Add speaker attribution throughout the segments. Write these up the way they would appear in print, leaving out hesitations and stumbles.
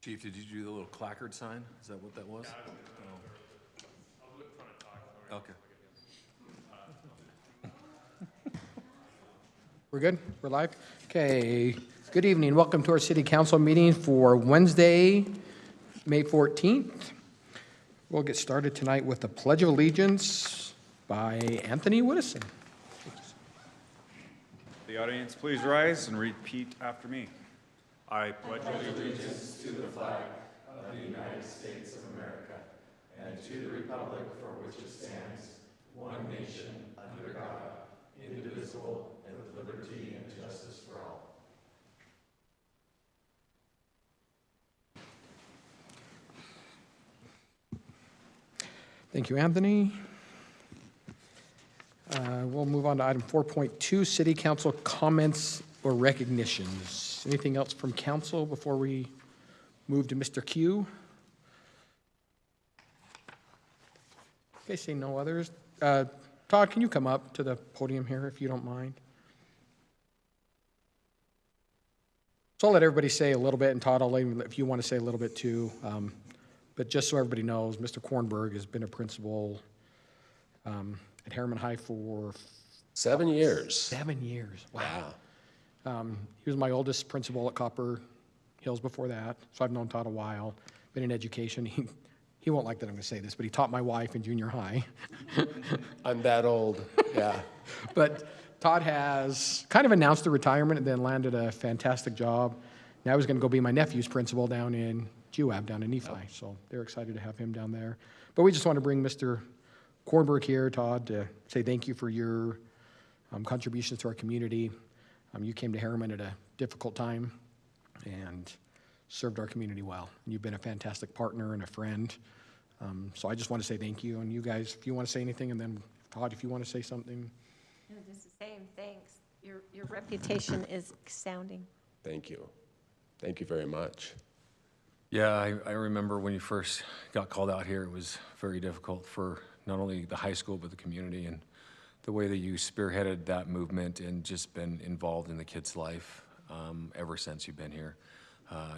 Speaker 1: Chief, did you do the little placard sign? Is that what that was?
Speaker 2: Yeah, I'll do it in front of talk.
Speaker 1: Okay.
Speaker 3: We're good? We're live? Okay. Good evening. Welcome to our City Council meeting for Wednesday, May 14th. We'll get started tonight with the Pledge of Allegiance by Anthony Widdison.
Speaker 4: The audience, please rise and repeat after me. I pledge
Speaker 5: allegiance to the flag of the United States of America and to the republic for which it stands, one nation, under God, indivisible, and with liberty and justice for all.
Speaker 3: Thank you, Anthony. We'll move on to item 4.2, City Council comments or recognitions. Anything else from council before we move to Mr. Q? Okay, seeing no others. Todd, can you come up to the podium here if you don't mind? So I'll let everybody say a little bit, and Todd, I'll let you, if you want to say a little bit too. But just so everybody knows, Mr. Kornberg has been a principal at Herriman High for
Speaker 6: 7 years.
Speaker 3: 7 years. Wow. He was my oldest principal at Copper Hills before that, so I've known Todd a while, been in education. He won't like that I'm going to say this, but he taught my wife in junior high.
Speaker 6: I'm that old, yeah.
Speaker 3: But Todd has kind of announced a retirement and then landed a fantastic job. Now he's going to go be my nephew's principal down in GWAB, down in Nephi, so they're excited to have him down there. But we just want to bring Mr. Kornberg here, Todd, to say thank you for your contributions to our community. You came to Herriman at a difficult time and served our community well. You've been a fantastic partner and a friend. So I just want to say thank you. And you guys, if you want to say anything, and then Todd, if you want to say something.
Speaker 7: No, just the same. Thanks. Your reputation is astounding.
Speaker 6: Thank you. Thank you very much.
Speaker 1: Yeah, I remember when you first got called out here, it was very difficult for not only the high school, but the community, and the way that you spearheaded that movement and just been involved in the kids' life ever since you've been here.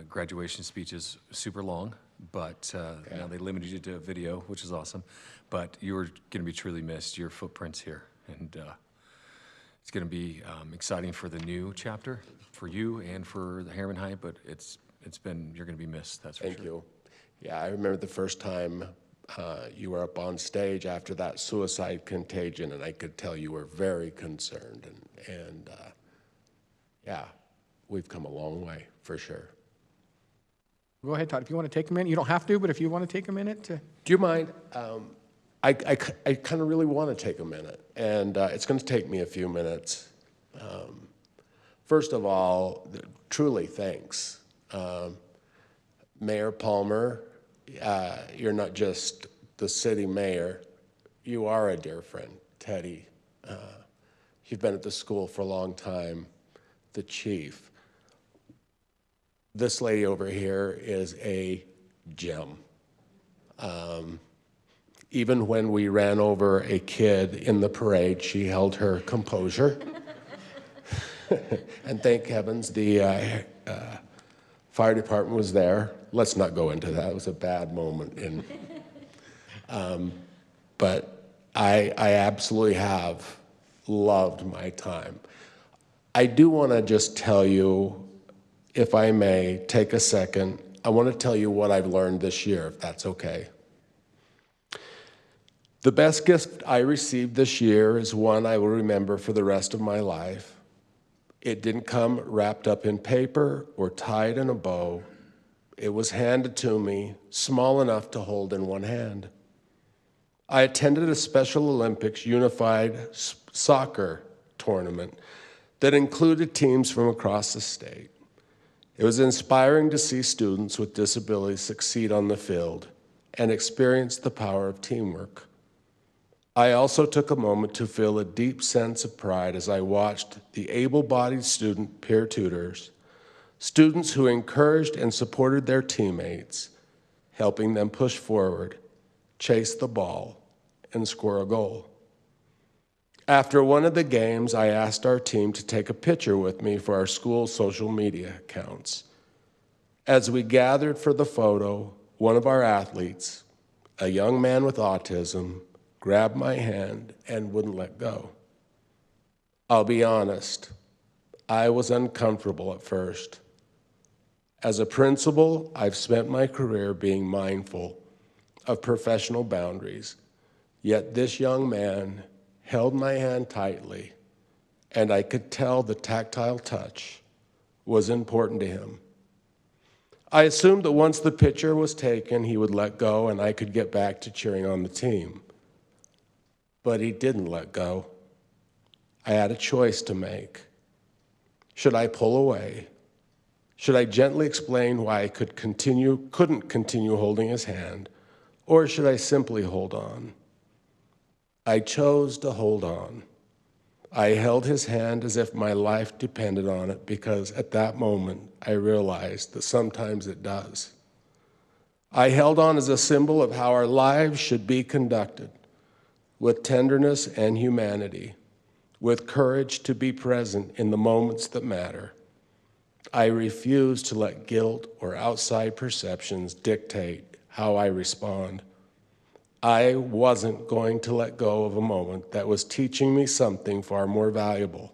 Speaker 1: Graduation speech is super long, but you know, they limited you to a video, which is awesome. But you are going to be truly missed. Your footprint's here, and it's going to be exciting for the new chapter for you and for the Herriman High. But you're going to be missed. That's for sure.
Speaker 6: Thank you. Yeah, I remember the first time you were up on stage after that suicide contagion, and I could tell you were very concerned. And yeah, we've come a long way for sure.
Speaker 3: Go ahead, Todd. If you want to take a minute, you don't have to, but if you want to take a minute to.
Speaker 6: Do you mind? I kind of really want to take a minute, and it's going to take me a few minutes. First of all, truly thanks. Mayor Palmer, you're not just the city mayor, you are a dear friend. Teddy, you've been at the school for a long time. The chief. This lady over here is a gem. Even when we ran over a kid in the parade, she held her composure. And thank heavens the fire department was there. Let's not go into that. It was a bad moment. But I absolutely have loved my time. I do want to just tell you, if I may, take a second. I want to tell you what I've learned this year, if that's okay. The best gift I received this year is one I will remember for the rest of my life. It didn't come wrapped up in paper or tied in a bow. It was handed to me, small enough to hold in one hand. I attended a Special Olympics unified soccer tournament that included teams from across the state. It was inspiring to see students with disabilities succeed on the field and experience the power of teamwork. I also took a moment to feel a deep sense of pride as I watched the able-bodied student peer tutors, students who encouraged and supported their teammates, helping them push forward, chase the ball, and score a goal. After one of the games, I asked our team to take a picture with me for our school social media accounts. As we gathered for the photo, one of our athletes, a young man with autism, grabbed my hand and wouldn't let go. I'll be honest, I was uncomfortable at first. As a principal, I've spent my career being mindful of professional boundaries, yet this young man held my hand tightly, and I could tell the tactile touch was important to him. I assumed that once the picture was taken, he would let go and I could get back to cheering on the team. But he didn't let go. I had a choice to make. Should I pull away? Should I gently explain why I couldn't continue holding his hand? Or should I simply hold on? I chose to hold on. I held his hand as if my life depended on it because at that moment I realized that sometimes it does. I held on as a symbol of how our lives should be conducted, with tenderness and humanity, with courage to be present in the moments that matter. I refuse to let guilt or outside perceptions dictate how I respond. I wasn't going to let go of a moment that was teaching me something far more valuable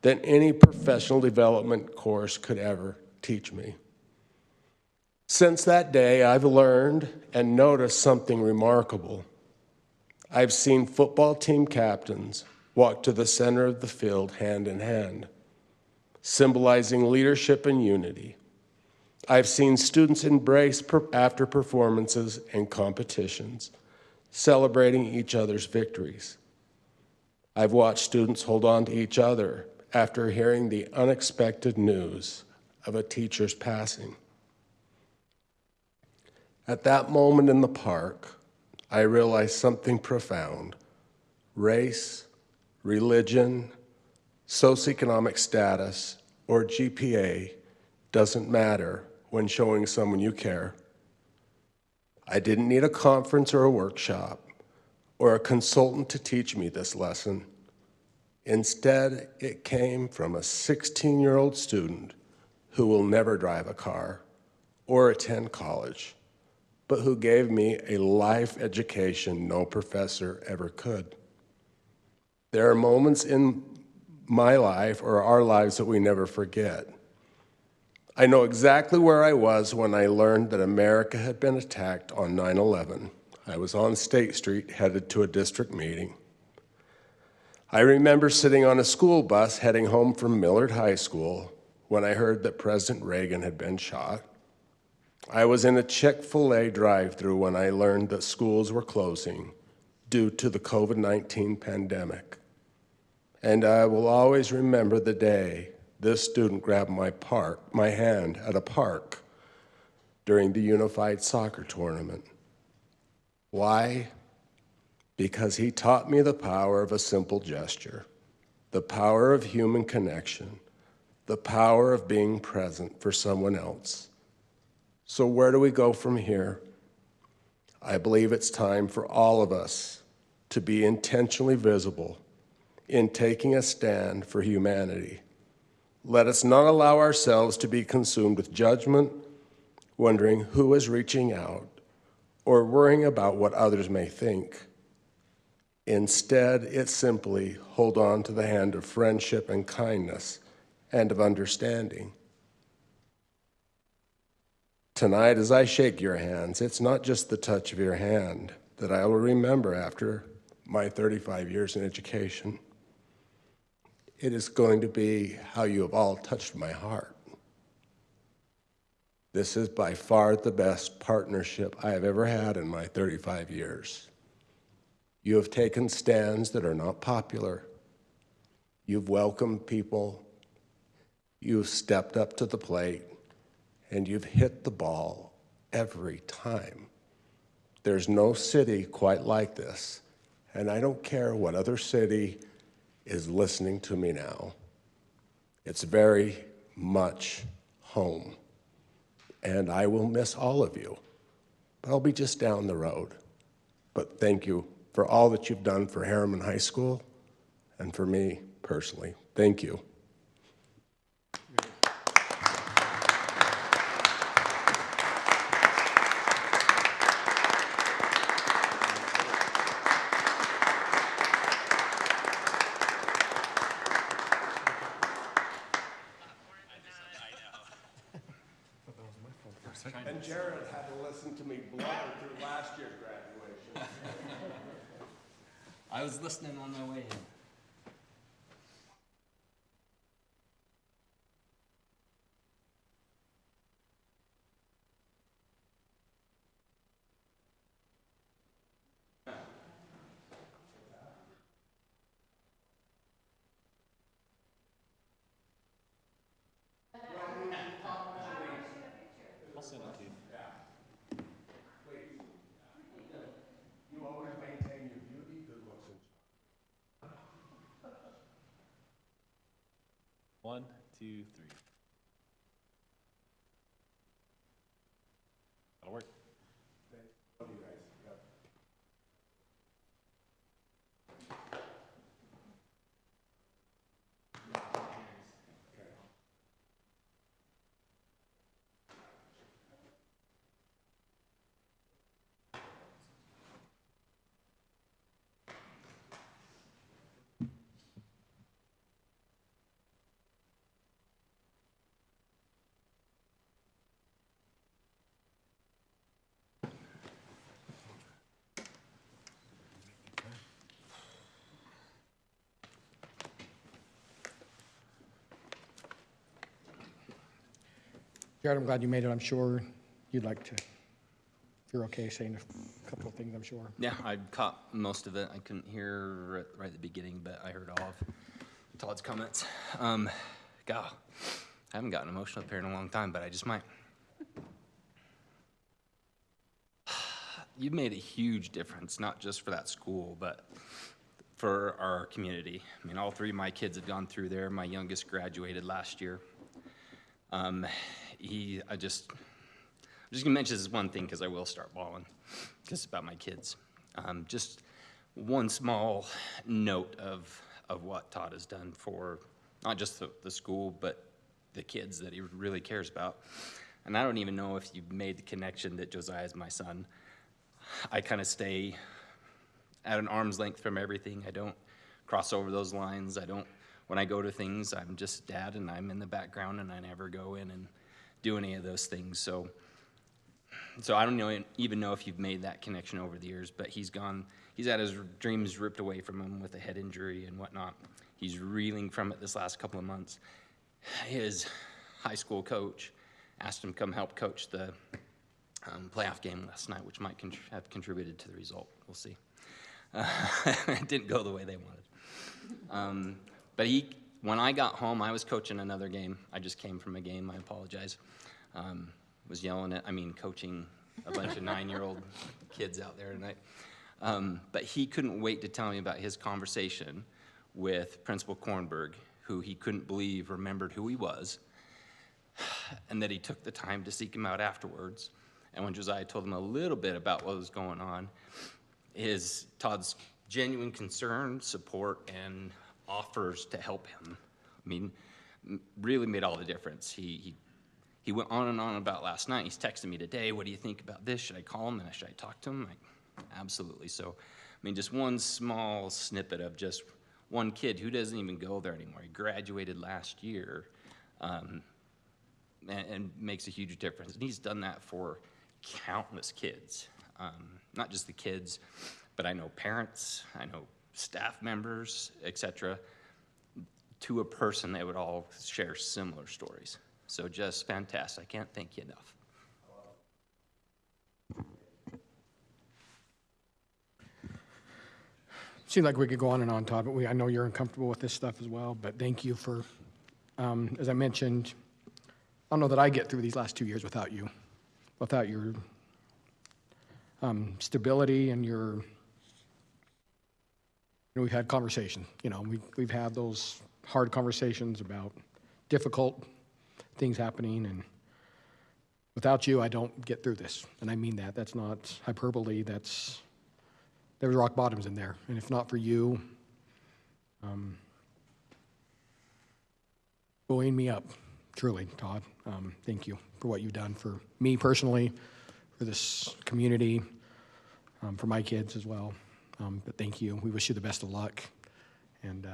Speaker 6: than any professional development course could ever teach me. Since that day, I've learned and noticed something remarkable. I've seen football team captains walk to the center of the field hand in hand, symbolizing leadership and unity. I've seen students embrace after performances and competitions, celebrating each other's victories. I've watched students hold on to each other after hearing the unexpected news of a teacher's passing. At that moment in the park, I realized something profound. Race, religion, socioeconomic status, or GPA doesn't matter when showing someone you care. I didn't need a conference or a workshop or a consultant to teach me this lesson. Instead, it came from a 16-year-old student who will never drive a car or attend college, but who gave me a life education no professor ever could. There are moments in my life or our lives that we never forget. I know exactly where I was when I learned that America had been attacked on 9/11. I was on State Street headed to a district meeting. I remember sitting on a school bus heading home from Millard High School when I heard that President Reagan had been shot. I was in a Chick-fil-A drive-thru when I learned that schools were closing due to the COVID-19 pandemic. And I will always remember the day this student grabbed my hand at a park during the Unified Soccer Tournament. Why? Because he taught me the power of a simple gesture, the power of human connection, the power of being present for someone else. So where do we go from here? I believe it's time for all of us to be intentionally visible in taking a stand for humanity. Let us not allow ourselves to be consumed with judgment, wondering who is reaching out, or worrying about what others may think. Instead, it's simply hold on to the hand of friendship and kindness and of understanding. Tonight, as I shake your hands, it's not just the touch of your hand that I will remember after my 35 years in education. It is going to be how you have all touched my heart. This is by far the best partnership I have ever had in my 35 years. You have taken stands that are not popular. You've welcomed people. You've stepped up to the plate, and you've hit the ball every time. There's no city quite like this, and I don't care what other city is listening to me now. It's very much home. And I will miss all of you, but I'll be just down the road. But thank you for all that you've done for Herriman High School and for me personally. Thank you. And Jared had to listen to me blubber through last year's graduation.
Speaker 8: I was listening on my way in.
Speaker 2: I'll send it to you.
Speaker 6: You always maintain your beauty, good looks, and
Speaker 2: 1, 2, 3. That'll work.
Speaker 6: love you guys. Yep.
Speaker 3: Jared, I'm glad you made it. I'm sure you'd like to, if you're okay saying a couple of things, I'm sure.
Speaker 8: Yeah, I caught most of it. I couldn't hear right at the beginning, but I heard all of Todd's comments. God, I haven't gotten emotional up here in a long time, but I just might. You've made a huge difference, not just for that school, but for our community. I mean, all 3 of my kids have gone through there. My youngest graduated last year. I'm just gonna mention this one thing because I will start bawling, because it's about my kids. Just one small note of what Todd has done for not just the school, but the kids that he really cares about. And I don't even know if you've made the connection that Josiah is my son. I kind of stay at an arm's length from everything. I don't cross over those lines. When I go to things, I'm just dad and I'm in the background and I never go in and do any of those things. So I don't even know if you've made that connection over the years, but he's had his dreams ripped away from him with a head injury and whatnot. He's reeling from it this last couple of months. His high school coach asked him to come help coach the playoff game last night, which might have contributed to the result. We'll see. It didn't go the way they wanted. But when I got home, I was coaching another game. I just came from a game. I apologize. Was coaching a bunch of 9-year-old kids out there tonight. But he couldn't wait to tell me about his conversation with Principal Kornberg, who he couldn't believe remembered who he was, and that he took the time to seek him out afterwards. And when Josiah told him a little bit about what was going on, Todd's genuine concern, support, and offers to help him, really made all the difference. He went on and on about last night. He's texting me today, what do you think about this? Should I call him and should I talk to him? Absolutely. So, just one small snippet of just one kid who doesn't even go there anymore. He graduated last year and makes a huge difference. And he's done that for countless kids, not just the kids, but I know parents, I know staff members, etc. To a person, they would all share similar stories. So just fantastic. I can't thank you enough.
Speaker 3: Seems like we could go on and on, Todd, but I know you're uncomfortable with this stuff as well, but thank you for, as I mentioned, I don't know that I get through these last 2 years without you, without your stability and your, we've had conversations, we've had those hard conversations about difficult things happening, and without you, I don't get through this. And I mean that. That's not hyperbole. There's rock bottoms in there. And if not for you, buoying me up, truly, Todd. Thank you for what you've done for me personally, for this community, for my kids as well. But thank you. We wish you the best of luck. And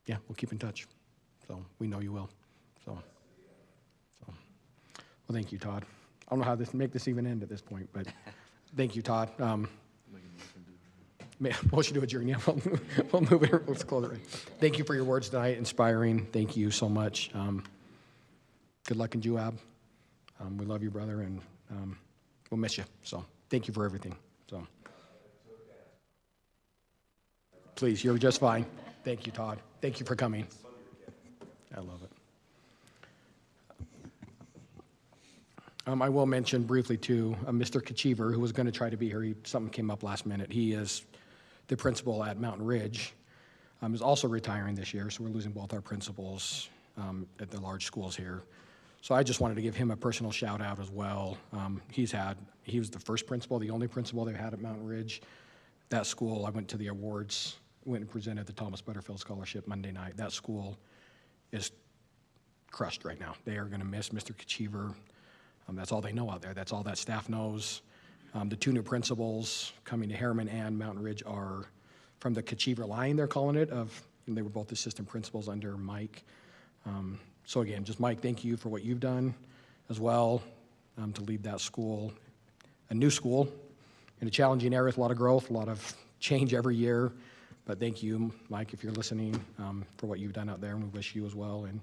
Speaker 3: yeah, we'll keep in touch. So we know you will. So well, thank you, Todd. I don't know how to make this even end at this point, but thank you, Todd. Motion to adjourn. Yeah, we'll move it. Let's close it. Right. Thank you for your words tonight. Inspiring. Thank you so much. Good luck in Juab. We love you, brother, and we'll miss you. So thank you for everything. So please, you're just fine. Thank you, Todd. Thank you for coming. I love it. I will mention briefly, too, Mr. Kachiver, who was going to try to be here. Something came up last minute. He is the principal at Mountain Ridge. Is also retiring this year, so we're losing both our principals at the large schools here. So I just wanted to give him a personal shout out as well. He was the first principal, the only principal they've had at Mountain Ridge. That school, I went to the awards, went and presented the Thomas Butterfield Scholarship Monday night. That school is crushed right now. They are going to miss Mr. Kachiver. That's all they know out there. That's all that staff knows. The two new principals coming to Herriman and Mountain Ridge are from the Kachiver line, they're calling it, and they were both assistant principals under Mike. So again, just Mike, thank you for what you've done as well to lead that school, a new school in a challenging area with a lot of growth, a lot of change every year. But thank you, Mike, if you're listening, for what you've done out there, and we wish you as well in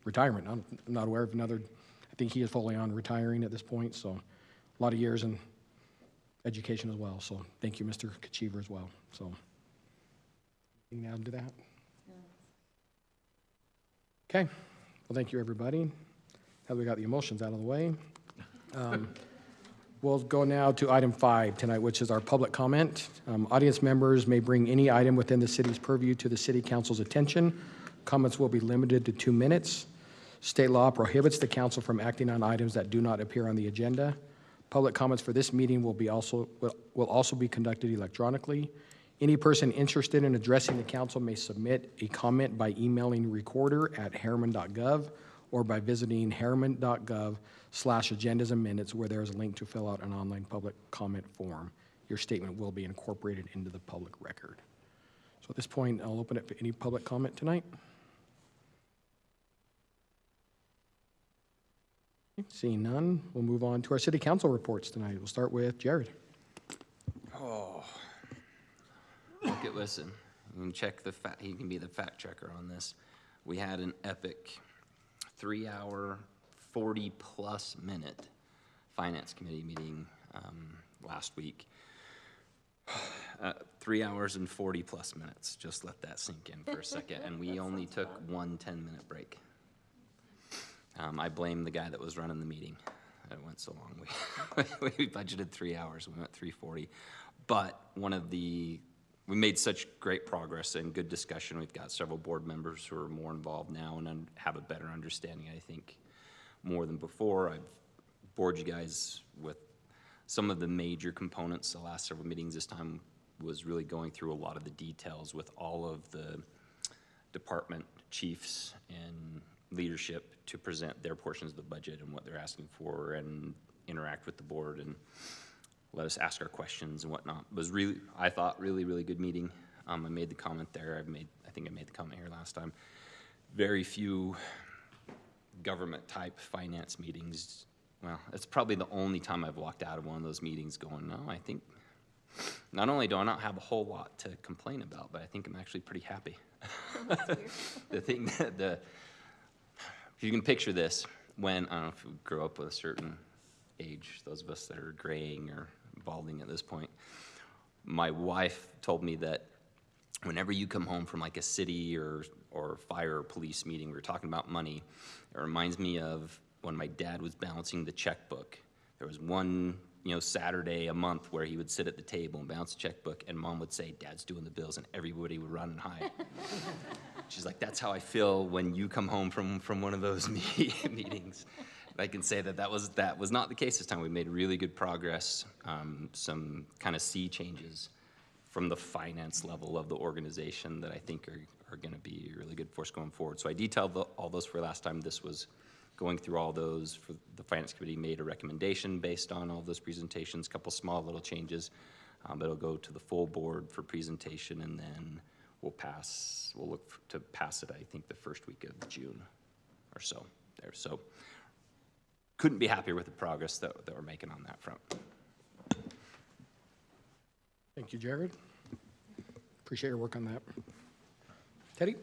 Speaker 3: retirement. I'm not aware of another. I think he is fully on retiring at this point, so a lot of years in education as well. So thank you, Mr. Kachiver, as well. So anything to add to that? No. Okay. Well, thank you, everybody. Now that we got the emotions out of the way, we'll go now to item 5 tonight, which is our public comment. Audience members may bring any item within the city's purview to the city council's attention. Comments will be limited to 2 minutes. State law prohibits the council from acting on items that do not appear on the agenda. Public comments for this meeting will also be conducted electronically. Any person interested in addressing the council may submit a comment by emailing recorder@herriman.gov or by visiting herriman.gov/agendas and minutes, where there is a link to fill out an online public comment form. Your statement will be incorporated into the public record. So at this point, I'll open it for any public comment tonight. Seeing none, we'll move on to our city council reports tonight. We'll start with Jared.
Speaker 8: Oh, look, listen. You can check the fact. He can be the fact checker on this. We had an epic 3-hour, 40-plus minute finance committee meeting last week. 3 hours and 40-plus minutes. Just let that sink in for a second. And we only took one 10-minute break. I blame the guy that was running the meeting. It went so long. We budgeted 3 hours. We went 3:40. But we made such great progress and good discussion. We've got several board members who are more involved now and have a better understanding, I think, more than before. I've bored you guys with some of the major components. The last several meetings this time was really going through a lot of the details with all of the department chiefs and leadership to present their portions of the budget and what they're asking for and interact with the board and let us ask our questions and whatnot. It was really, I thought, really good meeting. I made the comment there. I think I made the comment here last time. Very few government type finance meetings. Well, it's probably the only time I've walked out of one of those meetings going, no, I think not only do I not have a whole lot to complain about, but I think I'm actually pretty happy. The thing that if you can picture this, when, I don't know if you grew up with a certain age, those of us that are graying or balding at this point, my wife told me that whenever you come home from like a city or fire or police meeting, we were talking about money, it reminds me of when my dad was balancing the checkbook. There was one, Saturday a month where he would sit at the table and balance the checkbook, and Mom would say, "Dad's doing the bills," and everybody would run and hide. She's like, that's how I feel when you come home from one of those meetings. I can say that that was not the case this time. We made really good progress, some kind of sea changes from the finance level of the organization that I think are going to be really good for us going forward. So I detailed all those for last time. This was going through all those. For the Finance Committee made a recommendation based on all those presentations, a couple small little changes, but it'll go to the full board for presentation, and then we'll look to pass it, I think, the first week of June or so there. So couldn't be happier with the progress that we're making on that front.
Speaker 3: Thank you, Jared. Appreciate your work on that. Teddy?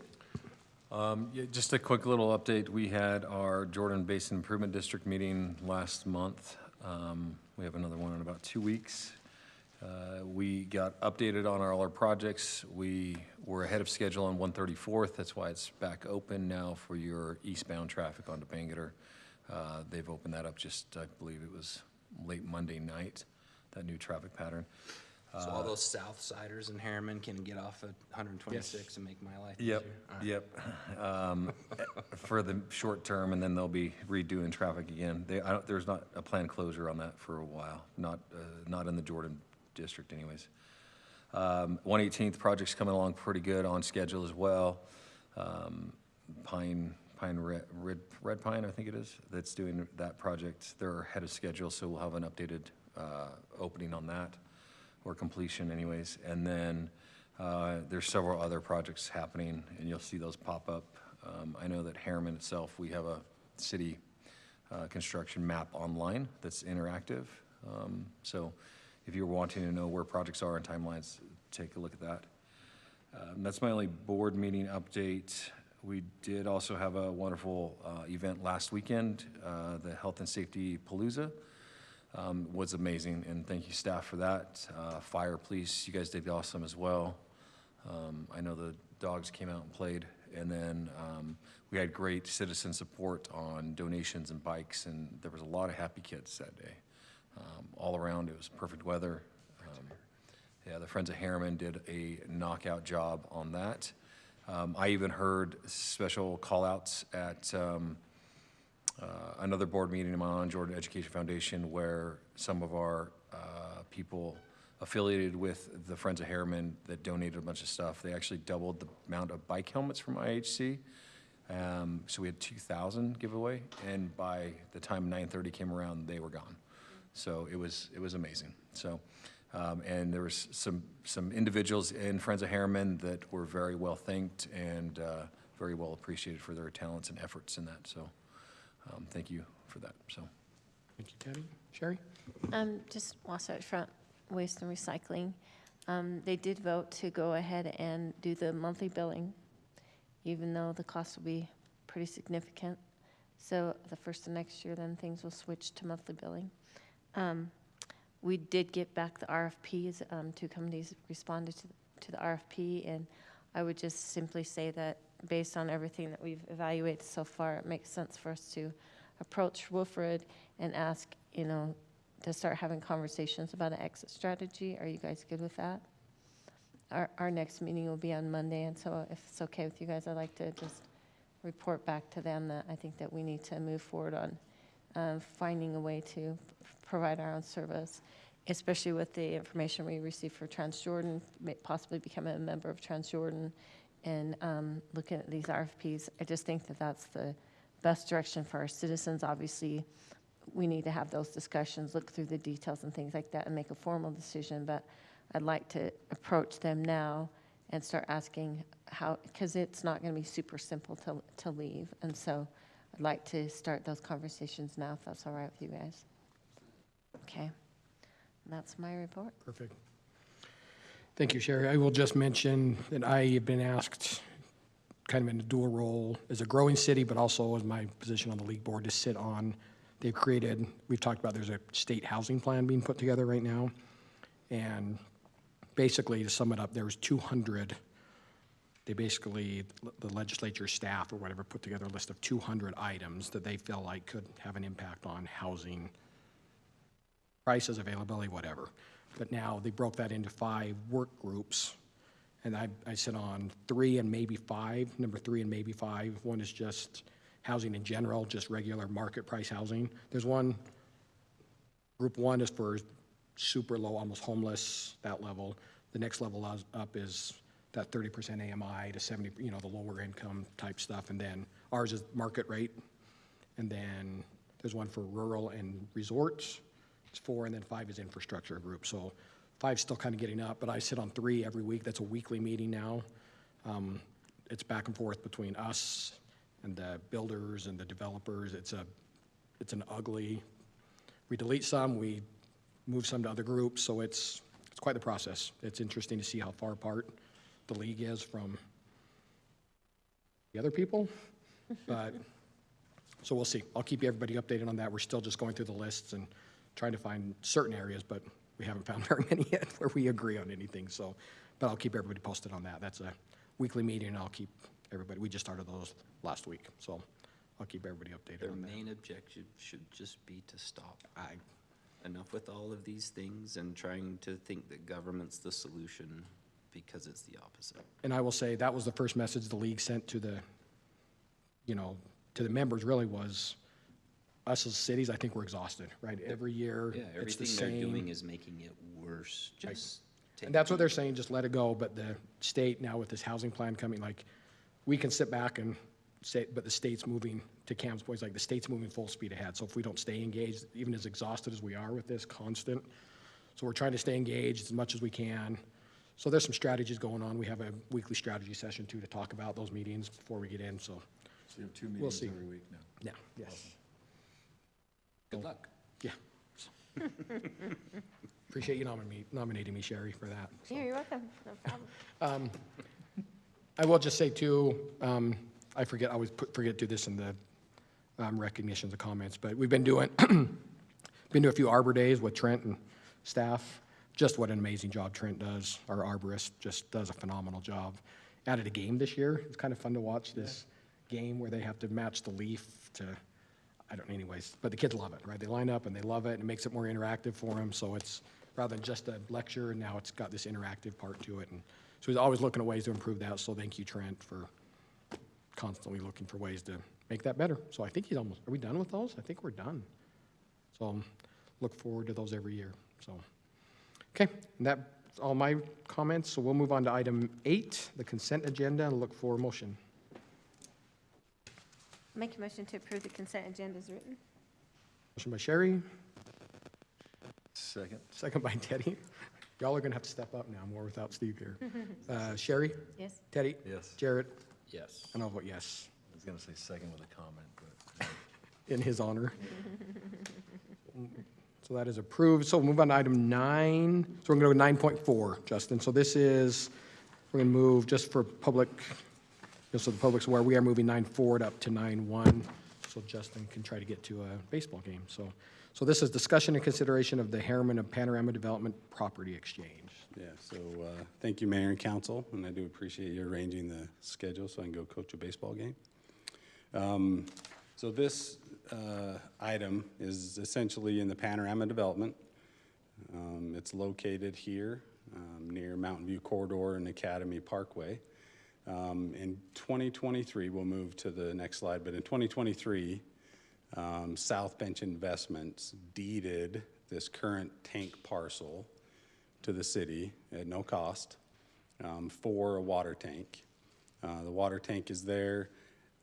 Speaker 1: Yeah, just a quick little update. We had our Jordan Basin Improvement District meeting last month. We have another one in about 2 weeks. We got updated on all our projects. We were ahead of schedule on 134th. That's why it's back open now for your eastbound traffic onto Bangerter. They've opened that up just, I believe it was late Monday night, that new traffic pattern.
Speaker 8: So all those south siders in Herriman can get off at 126 and make my life easier?
Speaker 1: Yep. For the short term, and then they'll be redoing traffic again. There's not a planned closure on that for a while, not in the Jordan district anyways. 118th project's coming along pretty good, on schedule as well. Red Pine, I think it is, that's doing that project. They're ahead of schedule, so we'll have an updated opening on that, or completion anyways. And then there's several other projects happening, and you'll see those pop up. I know that Herriman itself, we have a city construction map online that's interactive. So if you're wanting to know where projects are and timelines, take a look at that. That's my only board meeting update. We did also have a wonderful event last weekend, the Health and Safety Palooza. Was amazing, and thank you staff for that. Fire, police, you guys did awesome as well. I know the dogs came out and played, and then we had great citizen support on donations and bikes, and there was a lot of happy kids that day. All around, it was perfect weather. Yeah, the Friends of Herriman did a knockout job on that. I even heard special call-outs at another board meeting in my own Jordan Education Foundation, where some of our people affiliated with the Friends of Herriman that donated a bunch of stuff, they actually doubled the amount of bike helmets from IHC. So we had 2,000 giveaway, and by the time 9:30 came around, they were gone. So it was amazing. So, and there was some individuals in Friends of Herriman that were very well thanked and very well appreciated for their talents and efforts in that. So thank you for that. So,
Speaker 3: Thank you, Teddy. Sherry?
Speaker 7: Just Wasatch Front Waste and Recycling. They did vote to go ahead and do the monthly billing, even though the cost will be pretty significant. So the first of next year, then things will switch to monthly billing. We did get back the RFPs. 2 companies responded to the RFP, and I would just simply say that based on everything that we've evaluated so far, it makes sense for us to approach Wilfred and ask, to start having conversations about an exit strategy. Are you guys good with that? Our next meeting will be on Monday, and so if it's okay with you guys, I'd like to just report back to them that I think that we need to move forward on finding a way to provide our own service, especially with the information we received for Transjordan, possibly becoming a member of Transjordan, and looking at these RFPs. I just think that that's the best direction for our citizens. Obviously, we need to have those discussions, look through the details and things like that, and make a formal decision. But I'd like to approach them now and start asking how, because it's not going to be super simple to leave. And so I'd like to start those conversations now, if that's all right with you guys. Okay. That's my report.
Speaker 3: Perfect. Thank you, Sherry. I will just mention that I have been asked, kind of in a dual role, as a growing city, but also as my position on the league board, to sit on. They've created, we've talked about, there's a state housing plan being put together right now. And basically, to sum it up, there's 200, the legislature staff or whatever put together a list of 200 items that they feel like could have an impact on housing prices, availability, whatever. But now they broke that into 5 work groups, And I sit on 3 and maybe 5, number 3 and maybe 5. One is just housing in general, just regular market price housing. There's one, group 1 is for super low, almost homeless, that level. The next level up is that 30% AMI to 70, the lower income type stuff. And then ours is market rate. And then there's one for rural and resorts. It's 4, and then 5 is infrastructure group. So 5's still kind of getting up, but I sit on 3 every week. That's a weekly meeting now. It's back and forth between us and the builders and the developers. It's an ugly, we delete some, we move some to other groups, so it's quite the process. It's interesting to see how far apart the league is from the other people, but, so we'll see. I'll keep everybody updated on that. We're still just going through the lists and trying to find certain areas, but we haven't found very many yet where we agree on anything, so, but I'll keep everybody posted on that. That's a weekly meeting, and I'll keep everybody, we just started those last week, so I'll keep everybody updated
Speaker 9: Their
Speaker 3: on that.
Speaker 9: main objective should just be to stop. Enough with all of these things and trying to think that government's the solution, because it's the opposite.
Speaker 3: And I will say, that was the first message the league sent to the, to the members, really, was us as cities, I think we're exhausted, right? Every year,
Speaker 9: Yeah,
Speaker 3: it's the
Speaker 9: everything they're doing
Speaker 3: same.
Speaker 9: is making it worse. Just take
Speaker 3: And that's what they're saying, just let it go. But the state now with this housing plan coming, like, we can sit back and say, but the state's moving, to Cam's point, like, the state's moving full speed ahead. So if we don't stay engaged, even as exhausted as we are with this constant, so we're trying to stay engaged as much as we can. So there's some strategies going on. We have a weekly strategy session too to talk about those meetings before we get in, so.
Speaker 5: So you have 2
Speaker 3: We'll
Speaker 5: meetings
Speaker 3: see.
Speaker 5: every week now.
Speaker 3: Yeah, yes.
Speaker 9: Good luck.
Speaker 3: Yeah. Appreciate you nominating me, Sherry, for that. So.
Speaker 7: Yeah, you're welcome, no problem.
Speaker 3: I will just say too, I forget, I always forget to do this in the recognitions of comments, but we've been doing, been to a few Arbor Days with Trent and staff. Just what an amazing job Trent does. Our arborist just does a phenomenal job. Added a game this year. It's kind of fun to watch this game where they have to match the leaf to, I don't know, anyways, but the kids love it, right? They line up and they love it, and it makes it more interactive for them. So it's rather than just a lecture, and now it's got this interactive part to it. And so he's always looking at ways to improve that. So thank you, Trent, for constantly looking for ways to make that better. So I think he's almost, are we done with those? I think we're done. So look forward to those every year. So, okay, and that's all my comments. So we'll move on to item 8, the consent agenda, and look for a motion.
Speaker 7: Make a motion to approve the consent agenda as written.
Speaker 3: Motion by Sherry,
Speaker 5: Second.
Speaker 3: second by Teddy. Y'all are gonna have to step up now, more without Steve here. Sherry,
Speaker 7: Yes.
Speaker 3: Teddy,
Speaker 5: Yes.
Speaker 3: Jarrett,
Speaker 9: Yes.
Speaker 3: and I'll vote yes,
Speaker 5: I was going to say second with a comment, but
Speaker 3: in his honor. So that is approved. So we'll move on to item 9. So we're gonna go 9.4, Justin. So this is, we're gonna move just for public, just so the public's aware, we are moving 9 forward up to 9.1, so Justin can try to get to a baseball game. So this is discussion and consideration of the Herriman and Panorama Development Property Exchange.
Speaker 10: Yeah, so thank you, Mayor and Council, and I do appreciate you arranging the schedule so I can go coach a baseball game. So this item is essentially in the Panorama Development. It's located here near Mountain View Corridor and Academy Parkway. In 2023, we'll move to the next slide, but in 2023, South Bench Investments deeded this current tank parcel to the city at no cost for a water tank. The water tank is there.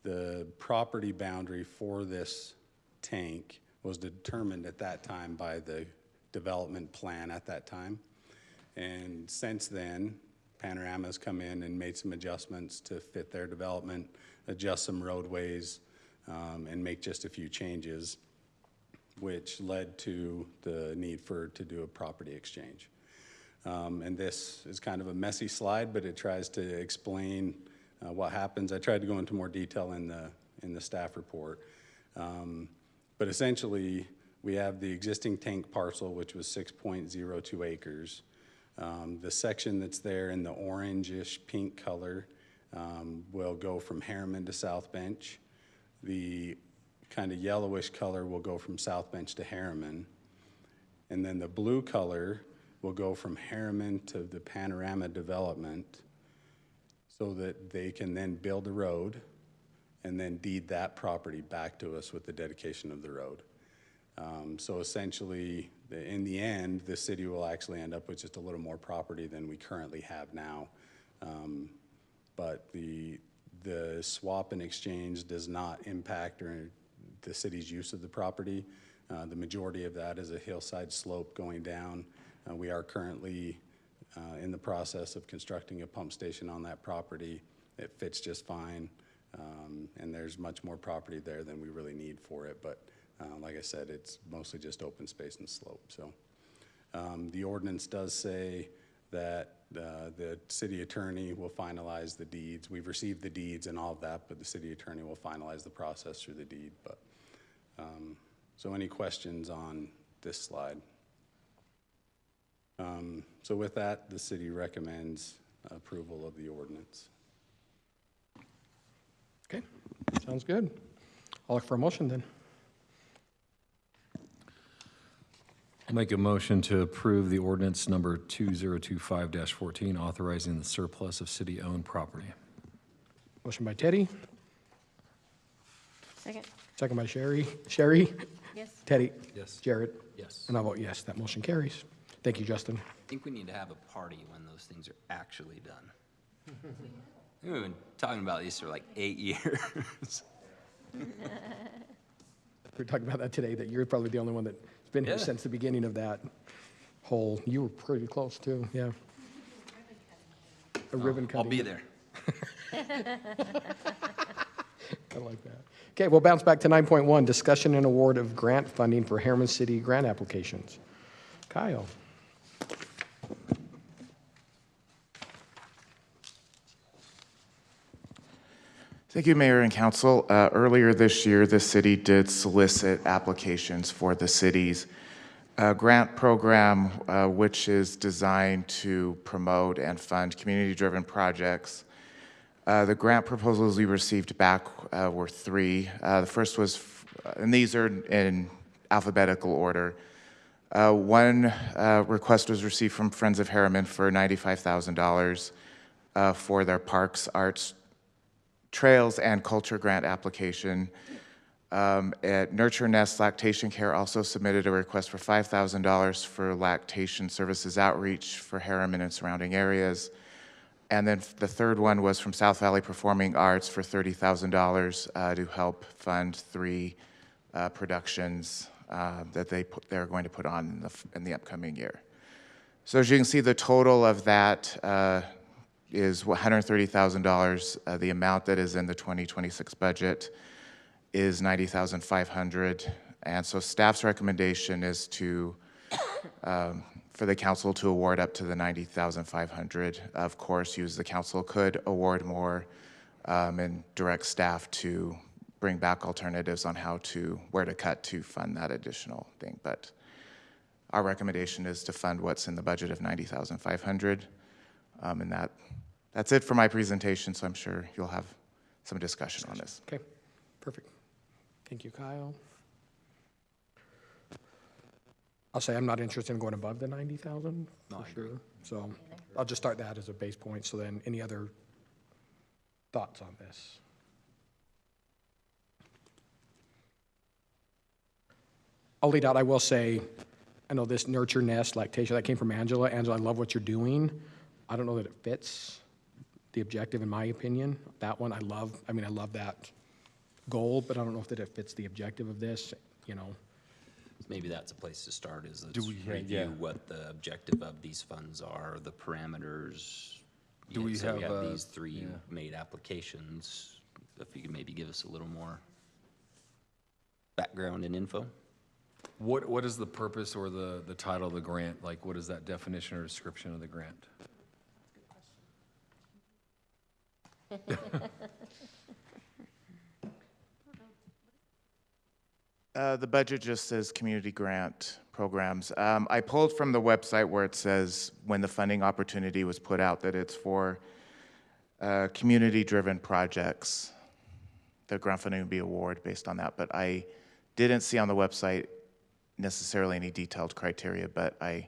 Speaker 10: The property boundary for this tank was determined at that time by the development plan at that time. And since then, Panorama's come in and made some adjustments to fit their development, adjust some roadways, and make just a few changes, which led to the need to do a property exchange. And this is kind of a messy slide, but it tries to explain what happens. I tried to go into more detail in the staff report. But essentially, we have the existing tank parcel, which was 6.02 acres. The section that's there in the orangish pink color will go from Herriman to South Bench. The kind of yellowish color will go from South Bench to Herriman. And then the blue color will go from Herriman to the Panorama Development. so that they can then build a road and then deed that property back to us with the dedication of the road. So essentially, in the end, the city will actually end up with just a little more property than we currently have now. But the swap and exchange does not impact the city's use of the property. The majority of that is a hillside slope going down. We are currently in the process of constructing a pump station on that property. It fits just fine, and there's much more property there than we really need for it. But like I said, it's mostly just open space and slope. So the ordinance does say that the city attorney will finalize the deeds. We've received the deeds and all of that, but the city attorney will finalize the process through the deed. But so any questions on this slide? So with that, the city recommends approval of the ordinance.
Speaker 3: Okay, sounds good. I'll look for a motion then.
Speaker 1: I'll make a motion to approve the ordinance number 2025-14, authorizing the surplus of city-owned property.
Speaker 3: Motion by Teddy,
Speaker 7: Second?
Speaker 3: second by Sherry. Sherry?
Speaker 7: Yes.
Speaker 3: Teddy?
Speaker 1: Yes.
Speaker 3: Jared?
Speaker 8: Yes.
Speaker 3: And I vote yes, that motion carries. Thank you, Justin.
Speaker 8: I think we need to have a party when those things are actually done. We've been talking about these for like 8 years.
Speaker 3: We were talking about that today, that you're probably the only one that's been here
Speaker 8: Yeah.
Speaker 3: since the beginning of that whole, you were pretty close too, yeah. A ribbon cutting.
Speaker 8: I'll be there.
Speaker 3: I like that. Okay, we'll bounce back to 9.1, discussion and award of grant funding for Herriman City grant applications. Kyle.
Speaker 11: Thank you, Mayor and Council. Earlier this year, the city did solicit applications for the city's grant program, which is designed to promote and fund community-driven projects. The grant proposals we received back were 3. The first was, and these are in alphabetical order. One request was received from Friends of Herriman for $95,000 for their Parks, Arts, Trails, and Culture grant application. At Nurture Nest Lactation Care also submitted a request for $5,000 for lactation services outreach for Herriman and surrounding areas. And then the third one was from South Valley Performing Arts for $30,000 to help fund 3 productions that they're going to put on in the upcoming year. So as you can see, the total of that is $130,000. The amount that is in the 2026 budget is $90,500. And so staff's recommendation is to, for the council to award up to the $90,500. Of course, the council could award more and direct staff to bring back alternatives on where to cut to fund that additional thing. But our recommendation is to fund what's in the budget of $90,500. And that's it for my presentation, so I'm sure you'll have some discussion on this.
Speaker 3: Okay, perfect. Thank you, Kyle. I'll say I'm not interested in going above the 90,000 for sure. So I'll just start that as a base point. So then any other thoughts on this? I'll lead out. I will say, I know this Nurture Nest Lactation, that came from Angela. Angela, I love what you're doing. I don't know that it fits the objective, in my opinion. That one I love that goal, but I don't know if that it fits the objective of this,
Speaker 8: Maybe that's a place to start, is
Speaker 1: Do
Speaker 8: let's
Speaker 1: we have-
Speaker 8: review
Speaker 1: yeah.
Speaker 8: what the objective of these funds are, the parameters.
Speaker 1: Do we
Speaker 8: So we
Speaker 1: have,
Speaker 8: have these 3
Speaker 1: yeah.
Speaker 8: made applications. If you could maybe give us a little more background and info.
Speaker 1: What is the purpose or the title of the grant? Like, what is that definition or description of the grant?
Speaker 11: The budget just says community grant programs. I pulled from the website where it says when the funding opportunity was put out that it's for community-driven projects. The grant funding would be awarded based on that, but I didn't see on the website necessarily any detailed criteria, but I'm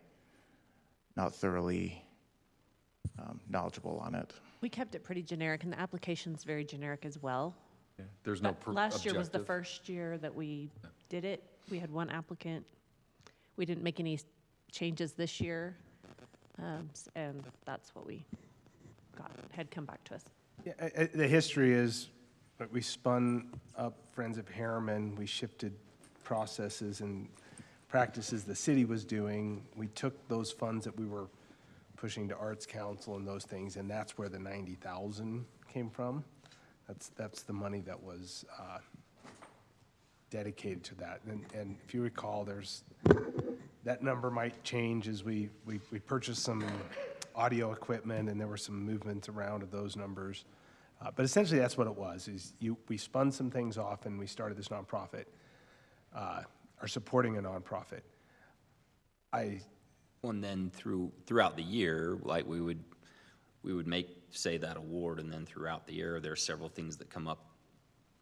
Speaker 11: not thoroughly knowledgeable on it.
Speaker 12: We kept it pretty generic, and the application's very generic as well.
Speaker 1: Yeah. There's no
Speaker 12: But last year was the
Speaker 1: objective.
Speaker 12: first year that we did it. We had one applicant. We didn't make any changes this year, and that's what we had come back to us.
Speaker 13: Yeah, the history is that we spun up Friends of Herriman. We shifted processes and practices the city was doing. We took those funds that we were pushing to Arts Council and those things, and that's where the 90,000 came from. That's the money that was dedicated to that. And if you recall, that number might change as we purchased some audio equipment, and there were some movements around of those numbers. But essentially, that's what it was, we spun some things off, and we started this nonprofit, or supporting a nonprofit.
Speaker 9: And then throughout the year, like we would say that award, and then throughout the year, there are several things that come up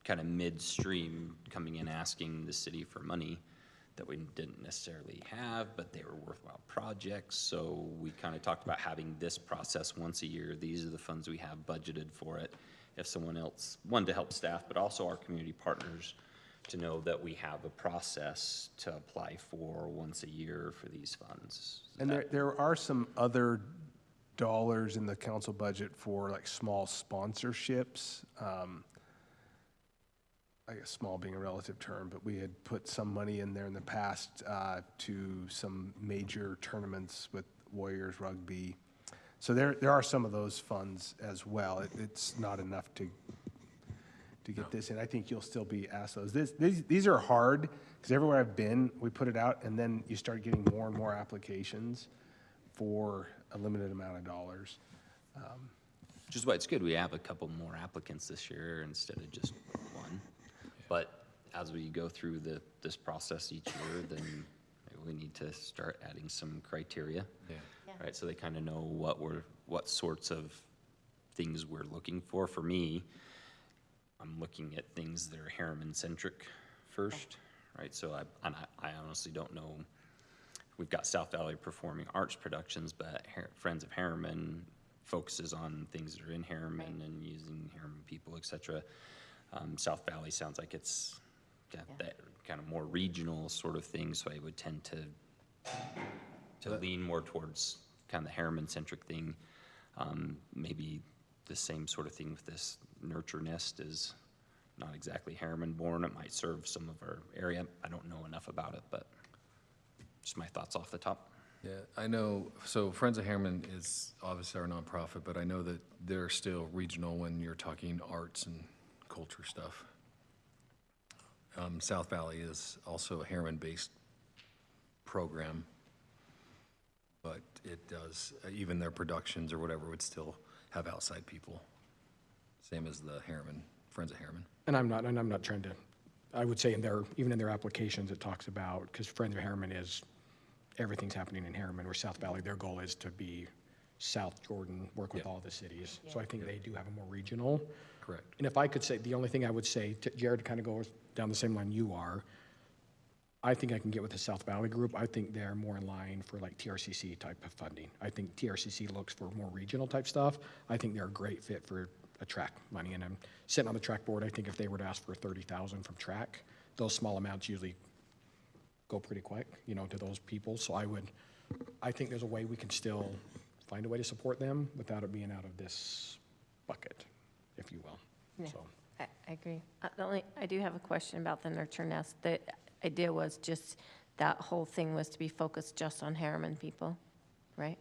Speaker 9: kind of midstream, coming in asking the city for money that we didn't necessarily have, but they were worthwhile projects. So we kind of talked about having this process once a year. These are the funds we have budgeted for it. If someone else wanted to help staff, but also our community partners, to know that we have a process to apply for once a year for these funds.
Speaker 13: And there are some other dollars in the council budget for like small sponsorships. I guess small being a relative term, but we had put some money in there in the past to some major tournaments with Warriors Rugby. So there are some of those funds as well. It's not enough to get this in. I think you'll still be asked those. These are hard, because everywhere I've been, we put it out, and then you start getting more and more applications for a limited amount of dollars.
Speaker 9: Which is why it's good we have a couple more applicants this year instead of just one. But as we go through this process each year, then maybe we need to start adding some criteria.
Speaker 1: Yeah.
Speaker 9: Right, so they kind of know what sorts of things we're looking for. For me, I'm looking at things that are Herriman-centric first, right? So I honestly don't know. We've got South Valley Performing Arts Productions, but Friends of Herriman focuses on things that are in Herriman and using Herriman people, et cetera. South Valley sounds like it's got that kind of more regional sort of thing, so I would tend to lean more towards kind of the Herriman-centric thing. Maybe the same sort of thing with this Nurture Nest is not exactly Herriman-born. It might serve some of our area. I don't know enough about it, but just my thoughts off the top.
Speaker 1: Yeah, I know, so Friends of Herriman is obviously our nonprofit, but I know that they're still regional when you're talking arts and culture stuff. South Valley is also a Herriman-based program, but it does, even their productions or whatever would still have outside people, same as the Herriman, Friends of Herriman.
Speaker 3: And I'm not trying to, I would say even in their applications, it talks about, because Friends of Herriman is, everything's happening in Herriman, where South Valley, their goal is to be South Jordan, work with all the cities. So I think they do have a more regional.
Speaker 1: Correct.
Speaker 3: And if I could say, the only thing I would say, to Jared, to kind of go down the same line you are, I think I can get with the South Valley group. I think they're more in line for like TRCC type of funding. I think TRCC looks for more regional type stuff. I think they're a great fit for a track money. And I'm sitting on the track board. I think if they were to ask for 30,000 from track, those small amounts usually go pretty quick, to those people. So I think there's a way we can still find a way to support them without it being out of this bucket, if you will.
Speaker 7: Yeah,
Speaker 3: So.
Speaker 7: I agree. I do have a question about the Nurture Nest. The idea was just that whole thing was to be focused just on Herriman people, right?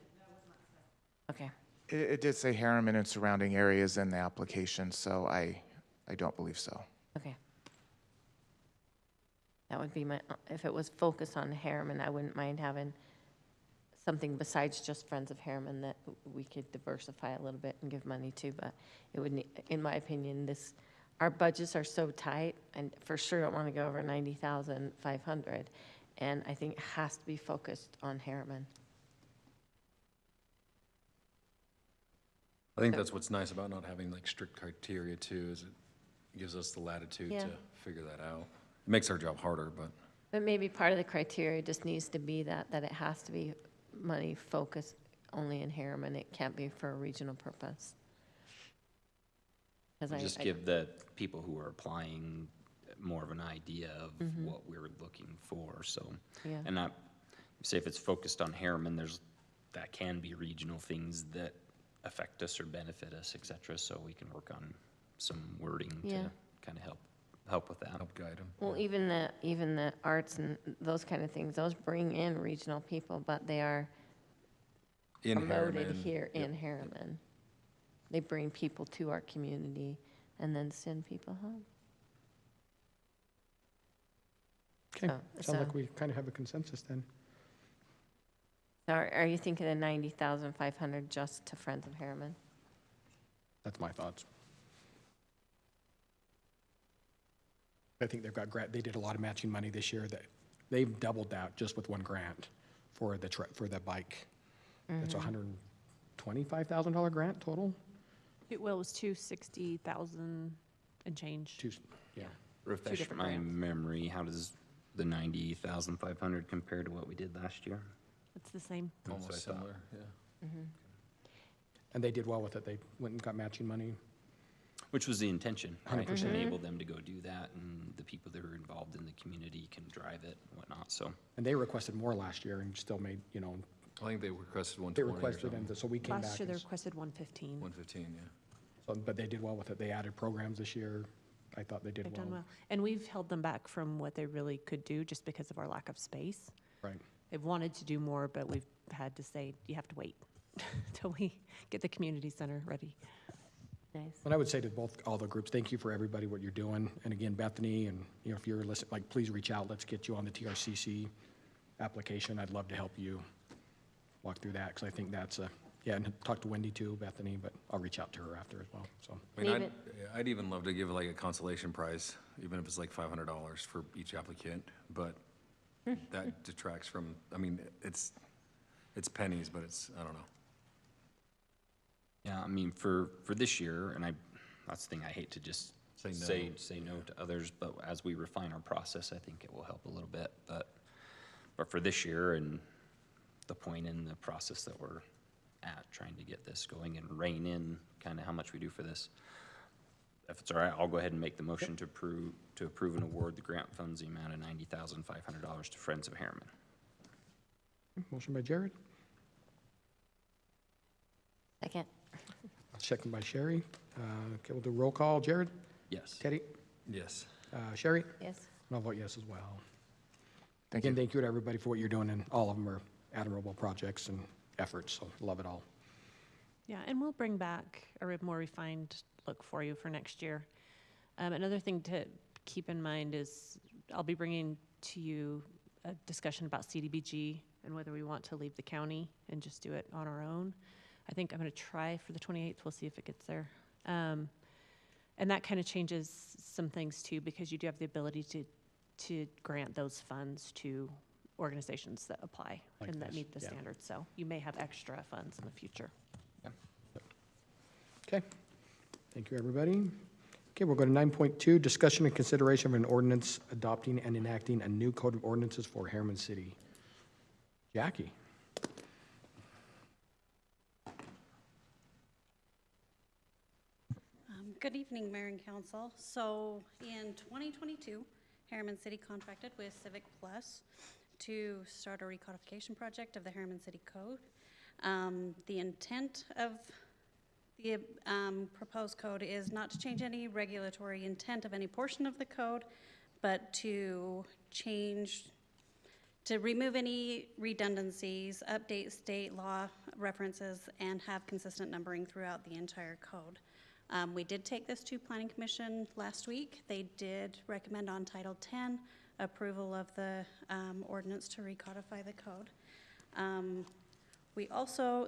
Speaker 7: Okay.
Speaker 11: It did say Herriman and surrounding areas in the application, so I don't believe so.
Speaker 7: Okay. That would be if it was focused on Herriman, I wouldn't mind having something besides just Friends of Herriman that we could diversify a little bit and give money to, but it would need, in my opinion, our budgets are so tight, and for sure don't want to go over 90,500, and I think it has to be focused on Herriman.
Speaker 1: I think that's what's nice about not having like strict criteria too, is it gives us the latitude to figure that out. It makes our job harder, but.
Speaker 7: But maybe part of the criteria just needs to be that it has to be money focused only in Herriman. It can't be for a regional purpose. Because
Speaker 9: Just give the people who are applying more of an idea of what we're looking for, so.
Speaker 7: Yeah.
Speaker 9: And not, say if it's focused on Herriman, that can be regional things that affect us or benefit us, et cetera, so we can work on some wording to
Speaker 7: Yeah.
Speaker 9: kind of help with that.
Speaker 1: Help guide them.
Speaker 7: Well, even the arts and those kind of things, those bring in regional people, but they are
Speaker 1: In
Speaker 7: promoted
Speaker 1: Herriman.
Speaker 7: here
Speaker 1: Yep.
Speaker 7: in Herriman. They bring people to our community and then send people home.
Speaker 3: Okay,
Speaker 7: So-
Speaker 3: sounds like we kind of have a consensus then.
Speaker 7: Are you thinking of 90,500 just to Friends of Herriman?
Speaker 3: That's my thoughts. I think they've got they did a lot of matching money this year that they've doubled that just with one grant for the bike. It's a $125,000 grant total.
Speaker 12: It was 260,000 and change.
Speaker 3: Yeah.
Speaker 9: Refresh
Speaker 12: different
Speaker 9: my
Speaker 12: grants.
Speaker 9: memory, how does the 90,500 compare to what we did last year?
Speaker 12: It's the same.
Speaker 1: Almost
Speaker 9: That's what I thought.
Speaker 1: similar, yeah.
Speaker 3: And they did well with it. They went and got matching money.
Speaker 9: Which was the intention, right?
Speaker 3: 100%.
Speaker 9: To enable them to go do that, and the people that are involved in the community can drive it and whatnot, so.
Speaker 3: And they requested more last year and still made,
Speaker 1: I think they requested
Speaker 3: they
Speaker 1: 120 or
Speaker 3: requested,
Speaker 1: something.
Speaker 3: and so we came back.
Speaker 12: Last year, they
Speaker 3: and
Speaker 12: requested 115.
Speaker 1: 115, yeah.
Speaker 3: but they did well with it. They added programs this year. I thought they did
Speaker 12: They've
Speaker 3: well.
Speaker 12: done well. And we've held them back from what they really could do just because of our lack of space.
Speaker 3: Right.
Speaker 12: They've wanted to do more, but we've had to say, you have to wait till we get the community center ready.
Speaker 7: Nice.
Speaker 3: And I would say to all the groups, thank you for everybody, what you're doing. And again, Bethany, and if you're listening, please reach out. Let's get you on the TRCC application. I'd love to help you walk through that, because I think that's and talk to Wendy too, Bethany, but I'll reach out to her after as well, so.
Speaker 1: I mean,
Speaker 7: Even-
Speaker 1: I'd even love to give like a consolation prize, even if it's like $500 for each applicant, but that detracts from, I mean, it's pennies, but I don't know.
Speaker 9: Yeah, I mean, for this year, and that's the thing, I hate to just
Speaker 1: Say no.
Speaker 9: say no to others, but as we refine our process, I think it will help a little bit, but for this year and the point in the process that we're at, trying to get this going and rein in kind of how much we do for this. If it's all right, I'll go ahead and make the motion to approve and award the grant funds the amount of $90,500 to Friends of Herriman.
Speaker 3: Motion by Jared,
Speaker 7: Second.
Speaker 3: second by Sherry. Okay, we'll do roll call. Jared?
Speaker 9: Yes.
Speaker 3: Teddy?
Speaker 1: Yes.
Speaker 3: Sherry?
Speaker 7: Yes.
Speaker 3: And I'll vote yes as well.
Speaker 11: Thank
Speaker 3: Again,
Speaker 11: you.
Speaker 3: thank you to everybody for what you're doing, and all of them are admirable projects and efforts, so love it all.
Speaker 12: Yeah, and we'll bring back a more refined look for you for next year. Another thing to keep in mind is I'll be bringing to you a discussion about CDBG and whether we want to leave the county and just do it on our own. I think I'm going to try for the 28th. We'll see if it gets there. And that kind of changes some things too, because you do have the ability to grant those funds to organizations that apply
Speaker 3: Like
Speaker 12: and that
Speaker 3: this,
Speaker 12: meet the
Speaker 3: yeah.
Speaker 12: standards. So you may have extra funds in the future.
Speaker 3: Okay, thank you, everybody. Okay, we'll go to 9.2, discussion and consideration of an ordinance adopting and enacting a new code of ordinances for Herriman City. Jackie?
Speaker 14: Good evening, Mayor and Council. So in 2022, Herriman City contracted with Civic Plus to start a recodification project of the Herriman City Code. The intent of the proposed code is not to change any regulatory intent of any portion of the code, but to remove any redundancies, update state law references, and have consistent numbering throughout the entire code. We did take this to Planning Commission last week. They did recommend on Title 10 approval of the ordinance to recodify the code.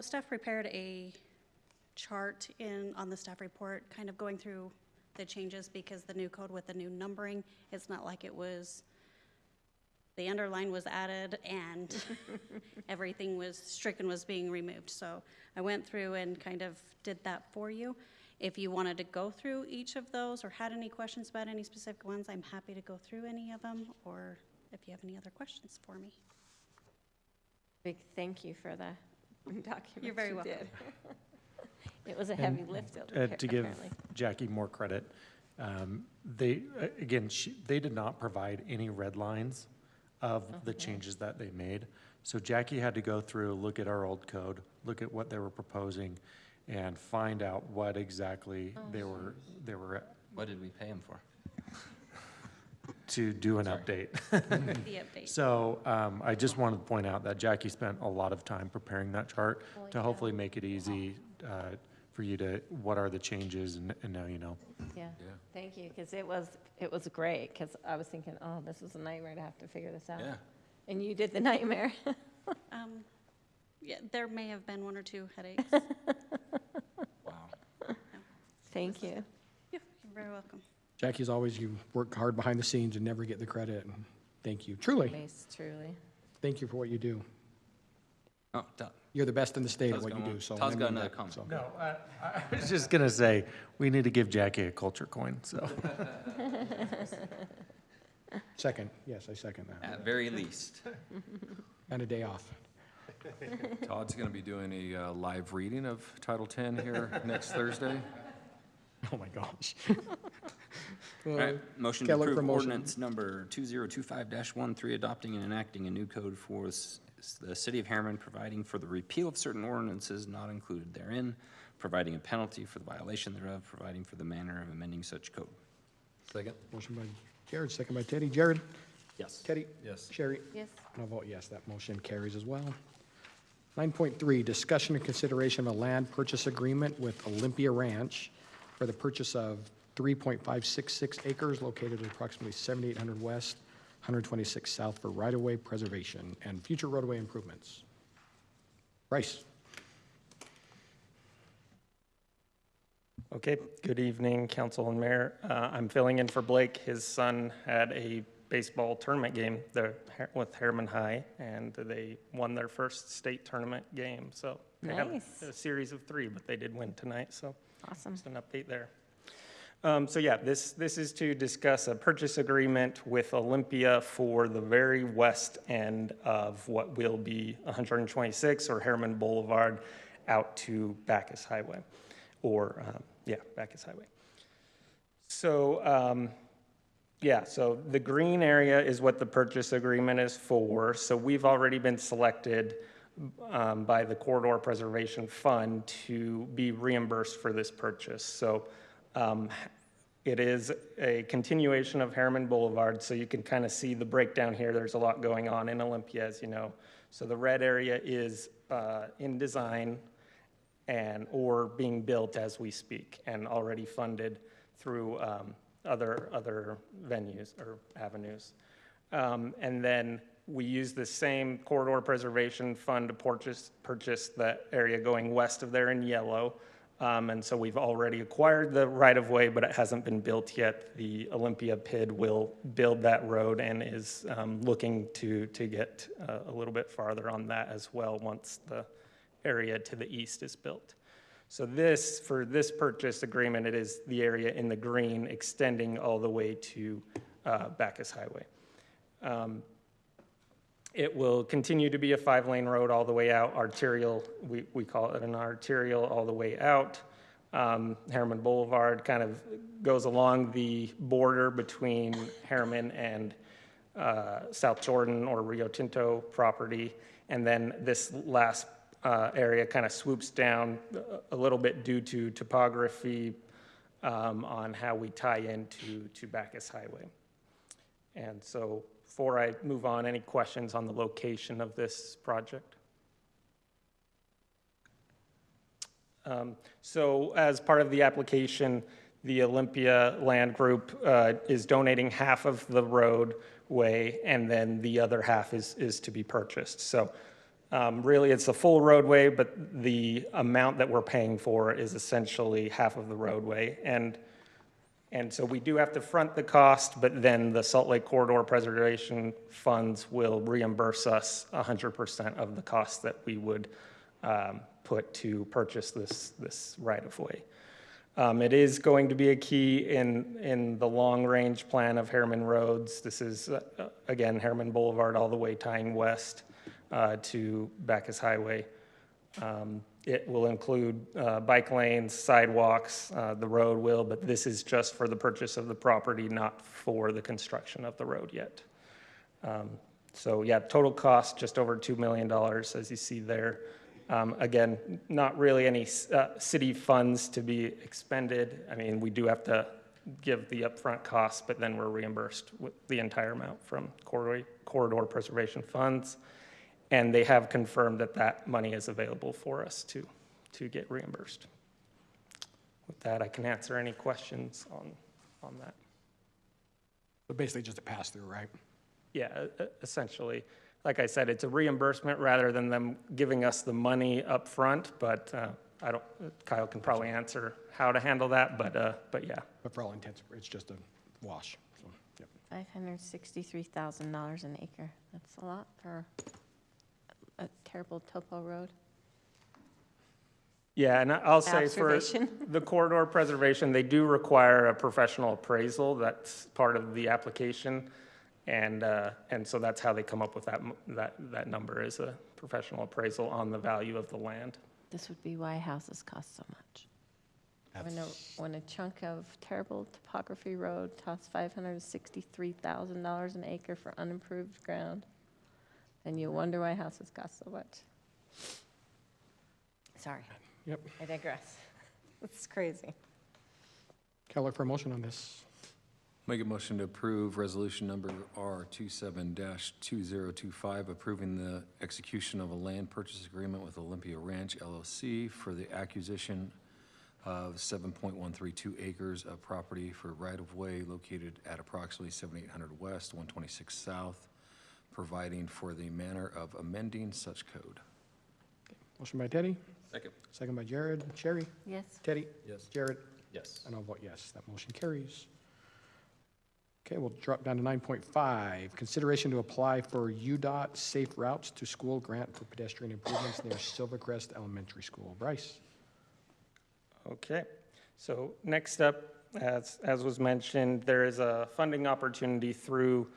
Speaker 14: Staff prepared a chart on the staff report, kind of going through the changes because the new code with the new numbering, it's not like it was, the underline was added and everything was stricken, was being removed. So I went through and kind of did that for you. If you wanted to go through each of those or had any questions about any specific ones, I'm happy to go through any of them, or if you have any other questions for me.
Speaker 7: Big thank you for the document.
Speaker 14: You're very
Speaker 7: you
Speaker 14: welcome.
Speaker 7: did. It was a heavy lift,
Speaker 15: To give
Speaker 7: apparently.
Speaker 15: Jackie more credit, they did not provide any red lines of the changes that they made. So Jackie had to go through, look at our old code, look at what they were proposing, and find out what exactly they were
Speaker 8: What did we pay him for?
Speaker 15: to do an update.
Speaker 14: The update.
Speaker 15: So I just wanted to point out that Jackie spent a lot of time preparing that chart to hopefully make it easy for you to, what are the changes, and now you know.
Speaker 7: Yeah, thank you, because it was great, because I was thinking, oh, this is a nightmare to have to figure this out.
Speaker 8: Yeah.
Speaker 7: And you did the nightmare.
Speaker 14: Yeah, there may have been one or two headaches.
Speaker 8: Wow.
Speaker 7: Thank you.
Speaker 14: Yeah, you're very welcome.
Speaker 3: Jackie, as always, you work hard behind the scenes and never get the credit. And thank you. Truly,
Speaker 7: Truly.
Speaker 3: thank you for what you do.
Speaker 8: Oh, Todd.
Speaker 3: You're the best in the state at
Speaker 8: Todd's
Speaker 3: what you
Speaker 8: got
Speaker 3: do.
Speaker 8: one.
Speaker 3: So
Speaker 8: Todd's
Speaker 3: I
Speaker 8: got
Speaker 3: mean
Speaker 8: another
Speaker 3: that,
Speaker 8: comment.
Speaker 3: so.
Speaker 15: No, I was just gonna say, we need to give Jackie a culture coin, so.
Speaker 3: Second, yes, I second that.
Speaker 8: At very least.
Speaker 3: And a day off.
Speaker 1: Todd's going to be doing a live reading of Title 10 here next Thursday.
Speaker 3: Oh, my gosh.
Speaker 8: All right, motion to
Speaker 3: Can't look for
Speaker 8: approve
Speaker 3: motion.
Speaker 8: ordinance number 2025-13, adopting and enacting a new code for the city of Herriman, providing for the repeal of certain ordinances not included therein, providing a penalty for the violation thereof, providing for the manner of amending such code.
Speaker 1: Second?
Speaker 3: Motion by Jared, second by Teddy. Jared?
Speaker 8: Yes.
Speaker 3: Teddy?
Speaker 1: Yes.
Speaker 3: Sherry?
Speaker 7: Yes.
Speaker 3: And I'll vote yes, that motion carries as well. 9.3, discussion and consideration of a land purchase agreement with Olympia Ranch for the purchase of 3.566 acres located at approximately 7800 west, 126 south for right-of-way preservation and future roadway improvements. Bryce?
Speaker 16: Okay, good evening, council and mayor. I'm filling in for Blake. His son had a baseball tournament game there with Herriman High, and they won their first state tournament game. So they have
Speaker 7: Nice.
Speaker 16: a series of 3, but they did win tonight, so
Speaker 7: Awesome.
Speaker 16: just an update there. So yeah, this is to discuss a purchase agreement with Olympia for the very west end of what will be 126 or Herriman Boulevard out to Bacchus Highway, or Bacchus Highway. So so the green area is what the purchase agreement is for. So we've already been selected by the Corridor Preservation Fund to be reimbursed for this purchase. So it is a continuation of Herriman Boulevard, so you can kind of see the breakdown here. There's a lot going on in Olympia, as you know. So the red area is in design or being built as we speak, and already funded through other venues or avenues. And then we use the same Corridor Preservation Fund to purchase that area going west of there in yellow. And so we've already acquired the right-of-way, but it hasn't been built yet. The Olympia PID will build that road and is looking to get a little bit farther on that as well once the area to the east is built. So for this purchase agreement, it is the area in the green extending all the way to Bacchus Highway. It will continue to be a 5-lane road all the way out, arterial, we call it an arterial all the way out. Herriman Boulevard kind of goes along the border between Herriman and South Jordan or Rio Tinto property. And then this last area kind of swoops down a little bit due to topography on how we tie into Bacchus Highway. And so before I move on, any questions on the location of this project? So as part of the application, the Olympia Land Group is donating half of the roadway, and then the other half is to be purchased. So really, it's a full roadway, but the amount that we're paying for is essentially half of the roadway. And so we do have to front the cost, but then the Salt Lake Corridor Preservation Funds will reimburse us 100% of the cost that we would put to purchase this right-of-way. It is going to be a key in the long-range plan of Herriman roads. This is, again, Herriman Boulevard all the way tying west to Bacchus Highway. It will include bike lanes, sidewalks, the road will, but this is just for the purchase of the property, not for the construction of the road yet. So yeah, total cost just over $2 million, as you see there. Again, not really any city funds to be expended. I mean, we do have to give the upfront costs, but then we're reimbursed with the entire amount from corridor preservation funds. And they have confirmed that that money is available for us to get reimbursed. With that, I can answer any questions on that.
Speaker 3: But basically just a pass-through, right?
Speaker 16: Yeah, essentially. Like I said, it's a reimbursement rather than them giving us the money up front, but Kyle can probably answer how to handle that, but yeah.
Speaker 3: But for all intents, it's just a wash. So, yep.
Speaker 7: $563,000 an acre. That's a lot for a terrible topo road.
Speaker 16: Yeah, and I'll say for
Speaker 7: Observation.
Speaker 16: the corridor preservation, they do require a professional appraisal. That's part of the application. And so that's how they come up with that number, is a professional appraisal on the value of the land.
Speaker 7: This would be why houses cost so much. When a chunk of terrible topography road costs $563,000 an acre for unimproved ground, then you wonder why houses cost so much. Sorry.
Speaker 3: Yep.
Speaker 7: I digress. It's crazy.
Speaker 3: Can I look for a motion on this?
Speaker 1: Make a motion to approve resolution number R27-2025, approving the execution of a land purchase agreement with Olympia Ranch LLC for the acquisition of 7.132 acres of property for right-of-way located at approximately 7800 West, 126 South, providing for the manner of amending such code.
Speaker 3: Motion by Teddy,
Speaker 8: Second.
Speaker 3: second by Jared. Sherry?
Speaker 7: Yes.
Speaker 3: Teddy?
Speaker 1: Yes.
Speaker 3: Jared?
Speaker 8: Yes.
Speaker 3: And I'll vote yes. That motion carries. Okay, we'll drop down to 9.5. Consideration to apply for UDOT Safe Routes to School Grant for pedestrian improvements near Silvercrest Elementary School. Bryce?
Speaker 16: Okay, so next up, as was mentioned, there is a funding opportunity through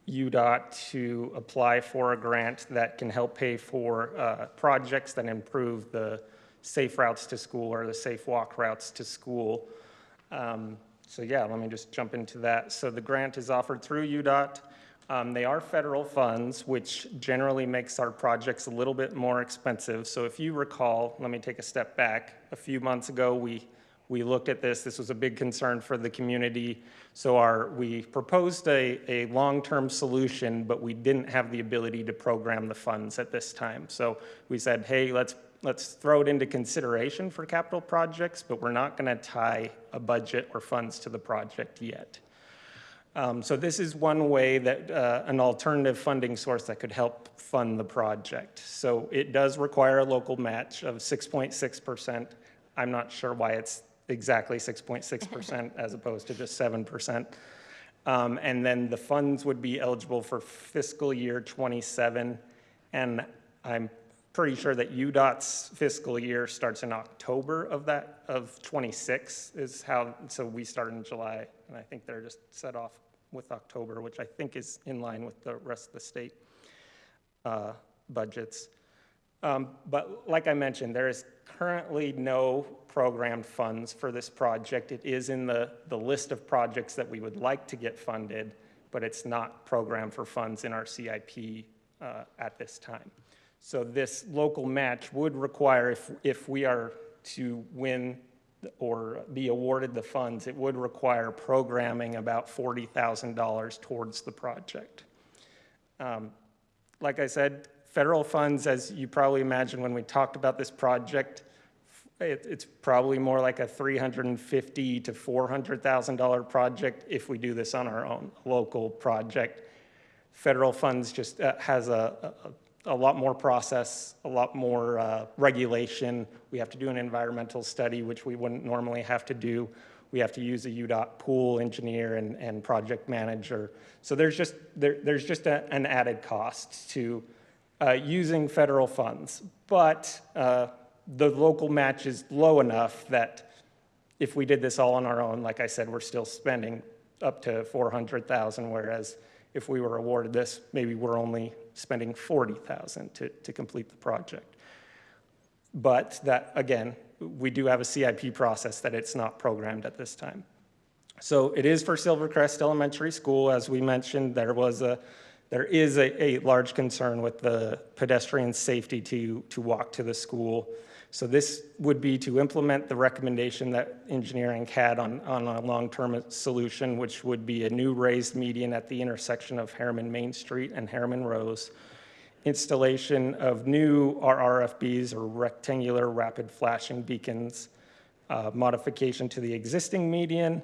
Speaker 16: UDOT to apply for a grant that can help pay for projects that improve the safe routes to school or the safe walk routes to school. So yeah, let me just jump into that. So the grant is offered through UDOT. They are federal funds, which generally makes our projects a little bit more expensive. So if you recall, let me take a step back. A few months ago, we looked at this. This was a big concern for the community. So we proposed a long-term solution, but we didn't have the ability to program the funds at this time. So we said, hey, let's throw it into consideration for capital projects, but we're not going to tie a budget or funds to the project yet. So this is one way that an alternative funding source that could help fund the project. So it does require a local match of 6.6%. I'm not sure why it's exactly 6.6% as opposed to just 7%. And then the funds would be eligible for fiscal year 27. And I'm pretty sure that UDOT's fiscal year starts in October of 26 is how, so we start in July, and I think they're just set off with October, which I think is in line with the rest of the state budgets. But like I mentioned, there is currently no programmed funds for this project. It is in the list of projects that we would like to get funded, but it's not programmed for funds in our CIP at this time. So this local match would require, if we are to win or be awarded the funds, it would require programming about $40,000 towards the project. Like I said, federal funds, as you probably imagine when we talked about this project, it's probably more like a $350,000 to $400,000 project if we do this on our own, local project. Federal funds just has a lot more process, a lot more regulation. We have to do an environmental study, which we wouldn't normally have to do. We have to use a UDOT pool engineer and project manager. So there's just an added cost to using federal funds. But the local match is low enough that if we did this all on our own, like I said, we're still spending up to $400,000, whereas if we were awarded this, maybe we're only spending $40,000 to complete the project. But that, again, we do have a CIP process that it's not programmed at this time. So it is for Silvercrest Elementary School. As we mentioned, there is a large concern with the pedestrian safety to walk to the school. So this would be to implement the recommendation that engineering had on a long-term solution, which would be a new raised median at the intersection of Herriman Main Street and Herriman Rose, installation of new RRFBs, or rectangular rapid flashing beacons, modification to the existing median,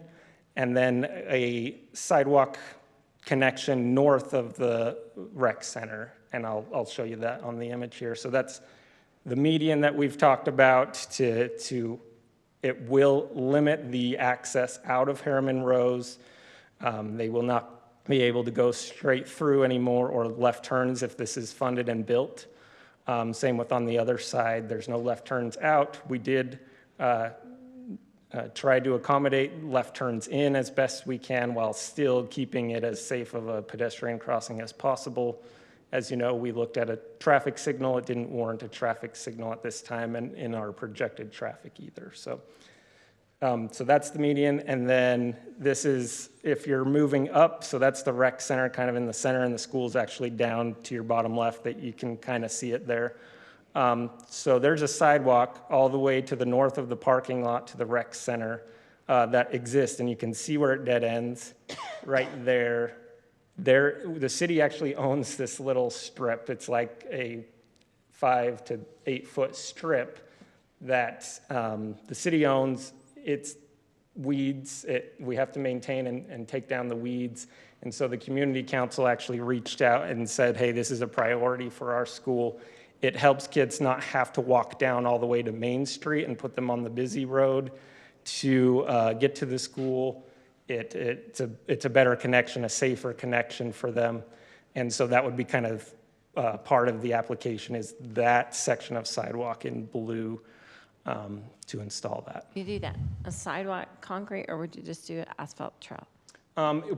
Speaker 16: and then a sidewalk connection north of the rec center. And I'll show you that on the image here. So that's the median that we've talked about. It will limit the access out of Herriman Rose. They will not be able to go straight through anymore, or left turns if this is funded and built. Same with on the other side, there's no left turns out. We did try to accommodate left turns in as best we can while still keeping it as safe of a pedestrian crossing as possible. As you know, we looked at a traffic signal. It didn't warrant a traffic signal at this time, and in our projected traffic either. So that's the median. And then this is, if you're moving up, so that's the rec center kind of in the center, and the school's actually down to your bottom left, that you can kind of see it there. So there's a sidewalk all the way to the north of the parking lot to the rec center that exists, and you can see where it dead ends right there. The city actually owns this little strip. It's like a 5 to 8 foot strip that the city owns. It's weeds. We have to maintain and take down the weeds. And so the community council actually reached out and said, hey, this is a priority for our school. It helps kids not have to walk down all the way to Main Street and put them on the busy road to get to the school. It's a better connection, a safer connection for them. And so that would be kind of part of the application, is that section of sidewalk in blue to install that.
Speaker 7: You do that, a sidewalk, concrete, or would you just do an asphalt trail?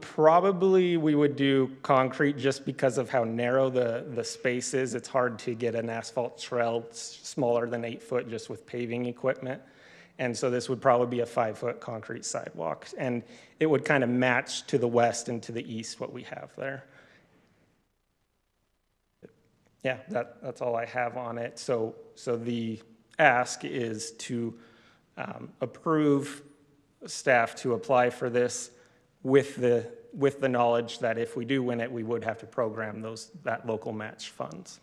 Speaker 16: Probably we would do concrete just because of how narrow the space is. It's hard to get an asphalt trail smaller than 8 foot just with paving equipment. And so this would probably be a 5 foot concrete sidewalk. And it would kind of match to the west and to the east what we have there. Yeah, that's all I have on it. So the ask is to approve staff to apply for this with the knowledge that if we do win it, we would have to program that local match funds.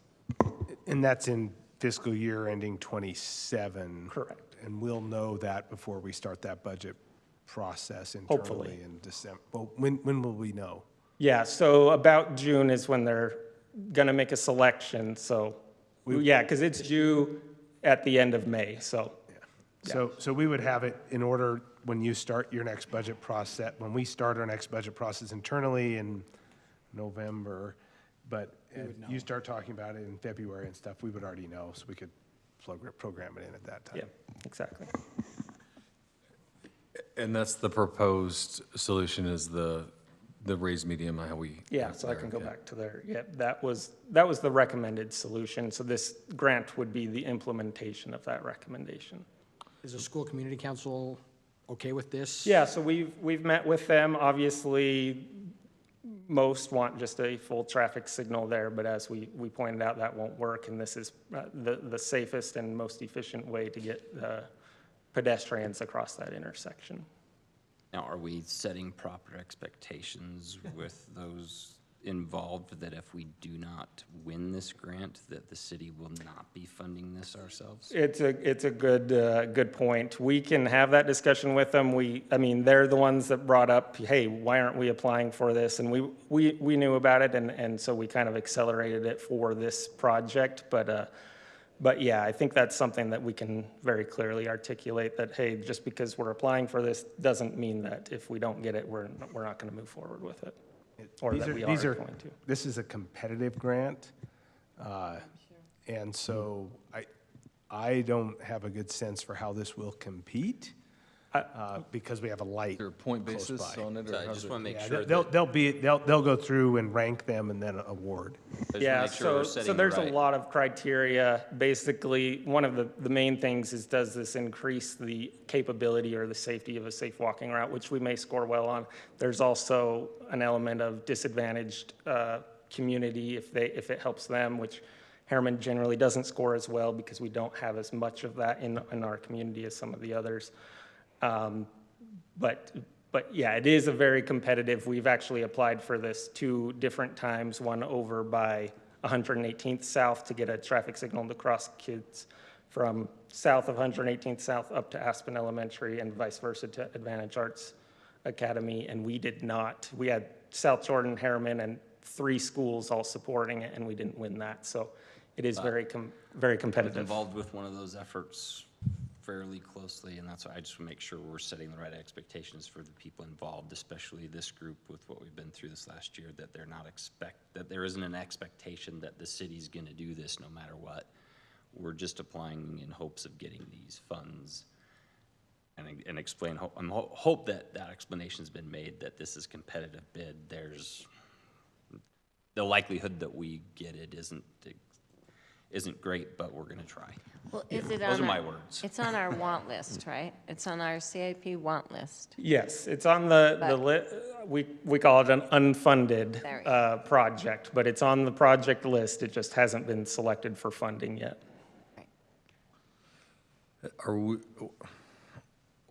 Speaker 13: And that's in fiscal year ending 27?
Speaker 16: Correct.
Speaker 13: And we'll know that before we start that budget process internally. Hopefully in December. Well, when will we know?
Speaker 16: Yeah, so about June is when they're gonna make a selection. So yeah, because it's due at the end of May, so.
Speaker 13: Yeah. So we would have it in order when you start your next budget process, when we start our next budget process internally in November, but you start talking about it in February and stuff, we would already know, so we could program it in at that time.
Speaker 16: Yeah, exactly.
Speaker 1: And that's the proposed solution, is the raised medium, how we.
Speaker 16: Yeah, so I can go back to there. Yeah, that was the recommended solution. So this grant would be the implementation of that recommendation.
Speaker 3: Is the school community council okay with this?
Speaker 16: Yeah, so we've met with them. Obviously, most want just a full traffic signal there, but as we pointed out, that won't work, and this is the safest and most efficient way to get pedestrians across that intersection.
Speaker 9: Now, are we setting proper expectations with those involved, that if we do not win this grant, that the city will not be funding this ourselves?
Speaker 16: It's a good point. We can have that discussion with them. I mean, they're the ones that brought up, hey, why aren't we applying for this? And we knew about it, and so we kind of accelerated it for this project. But yeah, I think that's something that we can very clearly articulate, that, hey, just because we're applying for this doesn't mean that if we don't get it, we're not going to move forward with it. Or that we are going to.
Speaker 13: This is a competitive grant, and so I don't have a good sense for how this will compete. because we have a light.
Speaker 1: Is there a point
Speaker 13: close
Speaker 1: basis
Speaker 13: by.
Speaker 1: on it?
Speaker 8: So
Speaker 1: or
Speaker 8: I
Speaker 1: how's
Speaker 8: just
Speaker 1: it-
Speaker 8: want to make
Speaker 13: Yeah,
Speaker 8: sure
Speaker 13: they'll go through and rank them and then award.
Speaker 16: Yeah,
Speaker 8: make sure we're
Speaker 16: so
Speaker 8: setting the
Speaker 16: there's a
Speaker 8: right-
Speaker 16: lot of criteria. Basically, one of the main things is, does this increase the capability or the safety of a safe walking route, which we may score well on. There's also an element of disadvantaged community if it helps them, which Herriman generally doesn't score as well because we don't have as much of that in our community as some of the others. But yeah, it is a very competitive. We've actually applied for this 2 different times, one over by 118th South to get a traffic signal to cross kids from south of 118th South up to Aspen Elementary and vice versa to Advantage Arts Academy, and we did not. We had South Jordan, Herriman, and 3 schools all supporting it, and we didn't win that. So it is very
Speaker 8: I'm
Speaker 16: competitive.
Speaker 8: involved with one of those efforts fairly closely, and that's why I just want to make sure we're setting the right expectations for the people involved, especially this group with what we've been through this last year, that they're not that there isn't an expectation that the city's going to do this no matter what. We're just applying in hopes of getting these funds and explain, hope that that explanation's been made, that this is competitive bid. There's the likelihood that we get it isn't great, but we're gonna try.
Speaker 7: Well, is it
Speaker 8: Those
Speaker 7: on
Speaker 8: are my
Speaker 7: our-
Speaker 8: words.
Speaker 7: It's on our want list, right? It's on our CIP want list.
Speaker 16: Yes, it's on we call it an unfunded
Speaker 7: There we
Speaker 16: project, but it's on the project list. It just hasn't been selected for funding yet.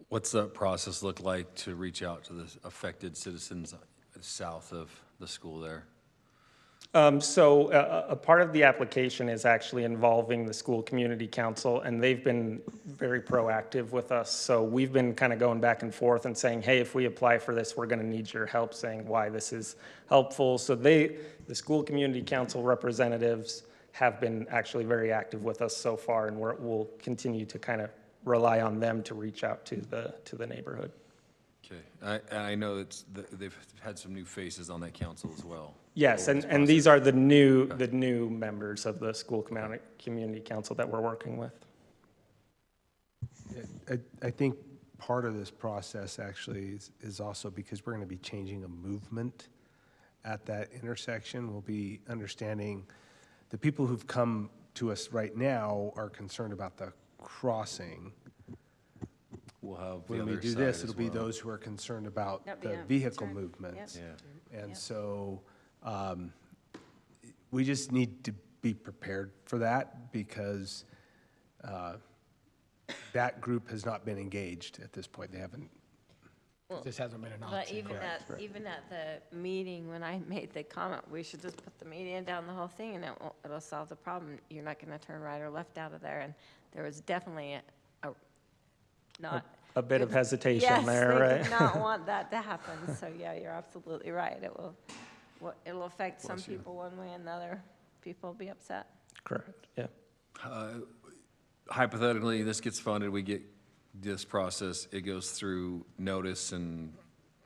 Speaker 1: What's that process look like to reach out to the affected citizens south of the school there?
Speaker 16: So a part of the application is actually involving the school community council, and they've been very proactive with us. So we've been kind of going back and forth and saying, hey, if we apply for this, we're going to need your help, saying why this is helpful. So the school community council representatives have been actually very active with us so far, and we'll continue to kind of rely on them to reach out to the neighborhood.
Speaker 1: Okay, I know they've had some new faces on that council as well.
Speaker 16: Yes, and these are the new members of the school community council that we're working with.
Speaker 13: I think part of this process actually is also because we're going to be changing a movement at that intersection. We'll be understanding the people who've come to us right now are concerned about the crossing.
Speaker 1: We'll have the
Speaker 13: When we
Speaker 1: other
Speaker 13: do
Speaker 1: side
Speaker 13: this,
Speaker 1: as
Speaker 13: it'll be
Speaker 1: well.
Speaker 13: those who are concerned about
Speaker 7: Yep,
Speaker 13: the
Speaker 7: yeah,
Speaker 13: vehicle
Speaker 7: turn.
Speaker 13: movements.
Speaker 7: Yep.
Speaker 1: Yeah.
Speaker 13: And so we just need to be prepared for that because that group has not been engaged at this point. They haven't.
Speaker 3: This hasn't been an
Speaker 7: But
Speaker 3: option.
Speaker 7: even at the meeting, when I made the comment, we should just put the median down the whole thing and it'll solve the problem. You're not gonna turn right or left out of there. And there was definitely
Speaker 16: A bit of hesitation there, right?
Speaker 7: Yes, they did not want that to happen. So yeah, you're absolutely right. It'll affect some people one way and another. People will be upset.
Speaker 16: Correct, yeah.
Speaker 1: Hypothetically, this gets funded, we get this process, it goes through notice and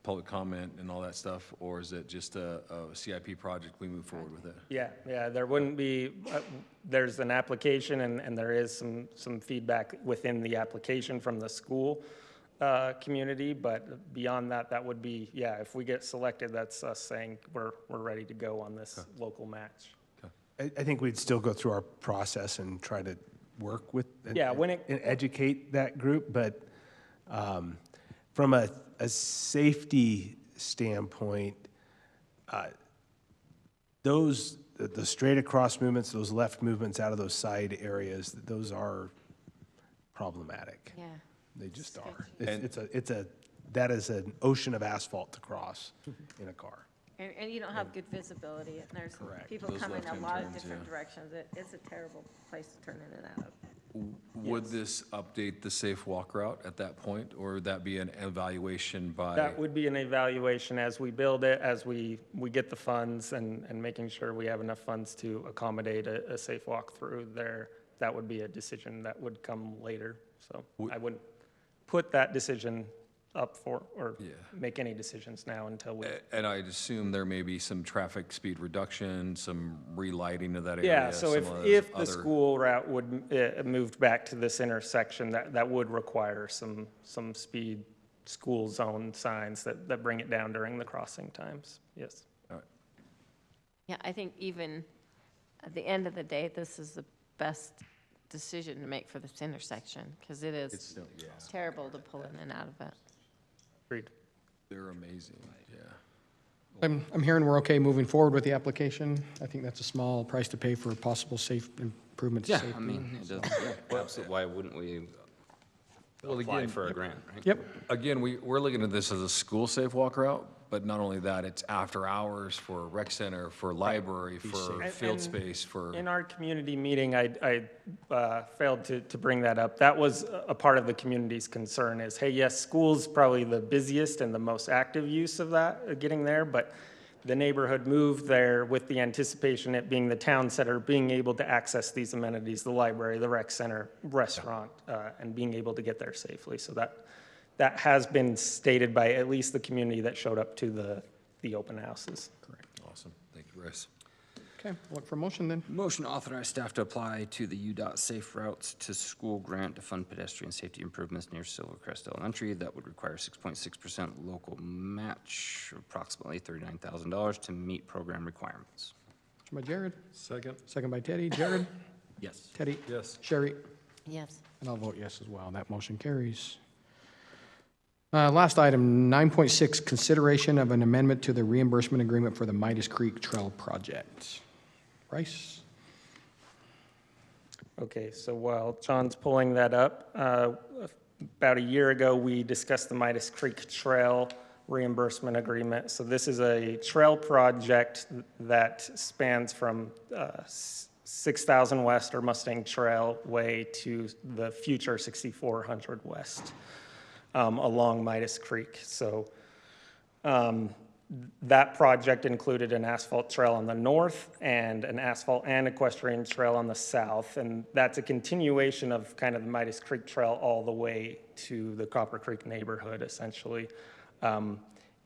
Speaker 1: public comment and all that stuff, or is it just a CIP project, we move forward with it?
Speaker 16: Yeah, there wouldn't be, there's an application and there is some feedback within the application from the school community, but beyond that, that would be, yeah, if we get selected, that's us saying we're ready to go on this local match.
Speaker 13: I think we'd still go through our process and try to work with and educate that group, but from a safety standpoint, the straight across movements, those left movements out of those side areas, those are problematic.
Speaker 7: Yeah.
Speaker 13: They just are. That is an ocean of asphalt to cross in a car.
Speaker 7: And you don't have good visibility, and there's people
Speaker 1: Those
Speaker 7: coming a
Speaker 1: left-hand
Speaker 7: lot of
Speaker 1: turns,
Speaker 7: different
Speaker 1: yeah.
Speaker 7: directions. It's a terrible place to turn in and out of.
Speaker 1: Would this update the safe walk route at that point, or would that be an evaluation by?
Speaker 16: That would be an evaluation as we build it, as we get the funds and making sure we have enough funds to accommodate a safe walk through there. That would be a decision that would come later. So I wouldn't put that decision up for, or
Speaker 1: Yeah.
Speaker 16: make any decisions now until we.
Speaker 1: And I'd assume there may be some traffic speed reduction, some relighting of that area.
Speaker 16: Yeah, so
Speaker 1: some of those
Speaker 16: if the
Speaker 1: other-
Speaker 16: school route would, moved back to this intersection, that would require some speed school zone signs that bring it down during the crossing times, yes.
Speaker 7: Yeah, I think even at the end of the day, this is the best decision to make for this intersection, because it is
Speaker 1: It's still, yeah,
Speaker 7: terrible to pull in and out of it.
Speaker 16: Agreed.
Speaker 1: they're amazing, yeah.
Speaker 3: I'm hearing we're okay moving forward with the application. I think that's a small price to pay for a possible safe improvement to
Speaker 9: Yeah,
Speaker 3: safety.
Speaker 9: I mean, it does, yeah, absolutely, why wouldn't we
Speaker 1: Well,
Speaker 9: apply
Speaker 1: again,
Speaker 9: for a grant, right?
Speaker 3: Yep,
Speaker 1: Again, we're looking at this as a school-safe walk route, but not only that, it's after hours for rec center, for library, for field
Speaker 16: And
Speaker 1: space, for,
Speaker 16: In our community meeting, I failed to bring that up. That was a part of the community's concern is, hey, yes, school's probably the busiest and the most active use of that, getting there, but the neighborhood moved there with the anticipation it being the town center, being able to access these amenities, the library, the rec center, restaurant, and being able to get there safely. So that has been stated by at least the community that showed up to the open houses.
Speaker 1: correct, awesome, thank you, Bryce.
Speaker 3: okay, look for a motion then.
Speaker 9: Motion to authorize staff to apply to the UDOT Safe Routes to School grant to fund pedestrian safety improvements near Silvercrest Elementary. That would require 6.6% local match, approximately $39,000 to meet program requirements.
Speaker 3: Motion by Jared,
Speaker 1: Second?
Speaker 3: second by Teddy. Jared?
Speaker 9: Yes.
Speaker 3: Teddy?
Speaker 1: Yes.
Speaker 3: Sherry?
Speaker 7: Yes.
Speaker 3: And I'll vote yes as well. That motion carries. Last item, 9.6, consideration of an amendment to the reimbursement agreement for the Midas Creek Trail project. Bryce?
Speaker 16: Okay, so while John's pulling that up, about a year ago, we discussed the Midas Creek Trail reimbursement agreement. So this is a trail project that spans from 6,000 West or Mustang Trail Way to the future 6,400 West along Midas Creek. So that project included an asphalt trail on the north and an asphalt and equestrian trail on the south. And that's a continuation of kind of the Midas Creek Trail all the way to the Copper Creek neighborhood, essentially. And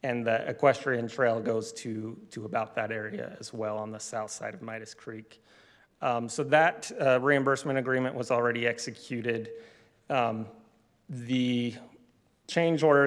Speaker 16: the equestrian trail goes to about that area as well on the south side of Midas Creek. So that reimbursement agreement was already executed. The change order that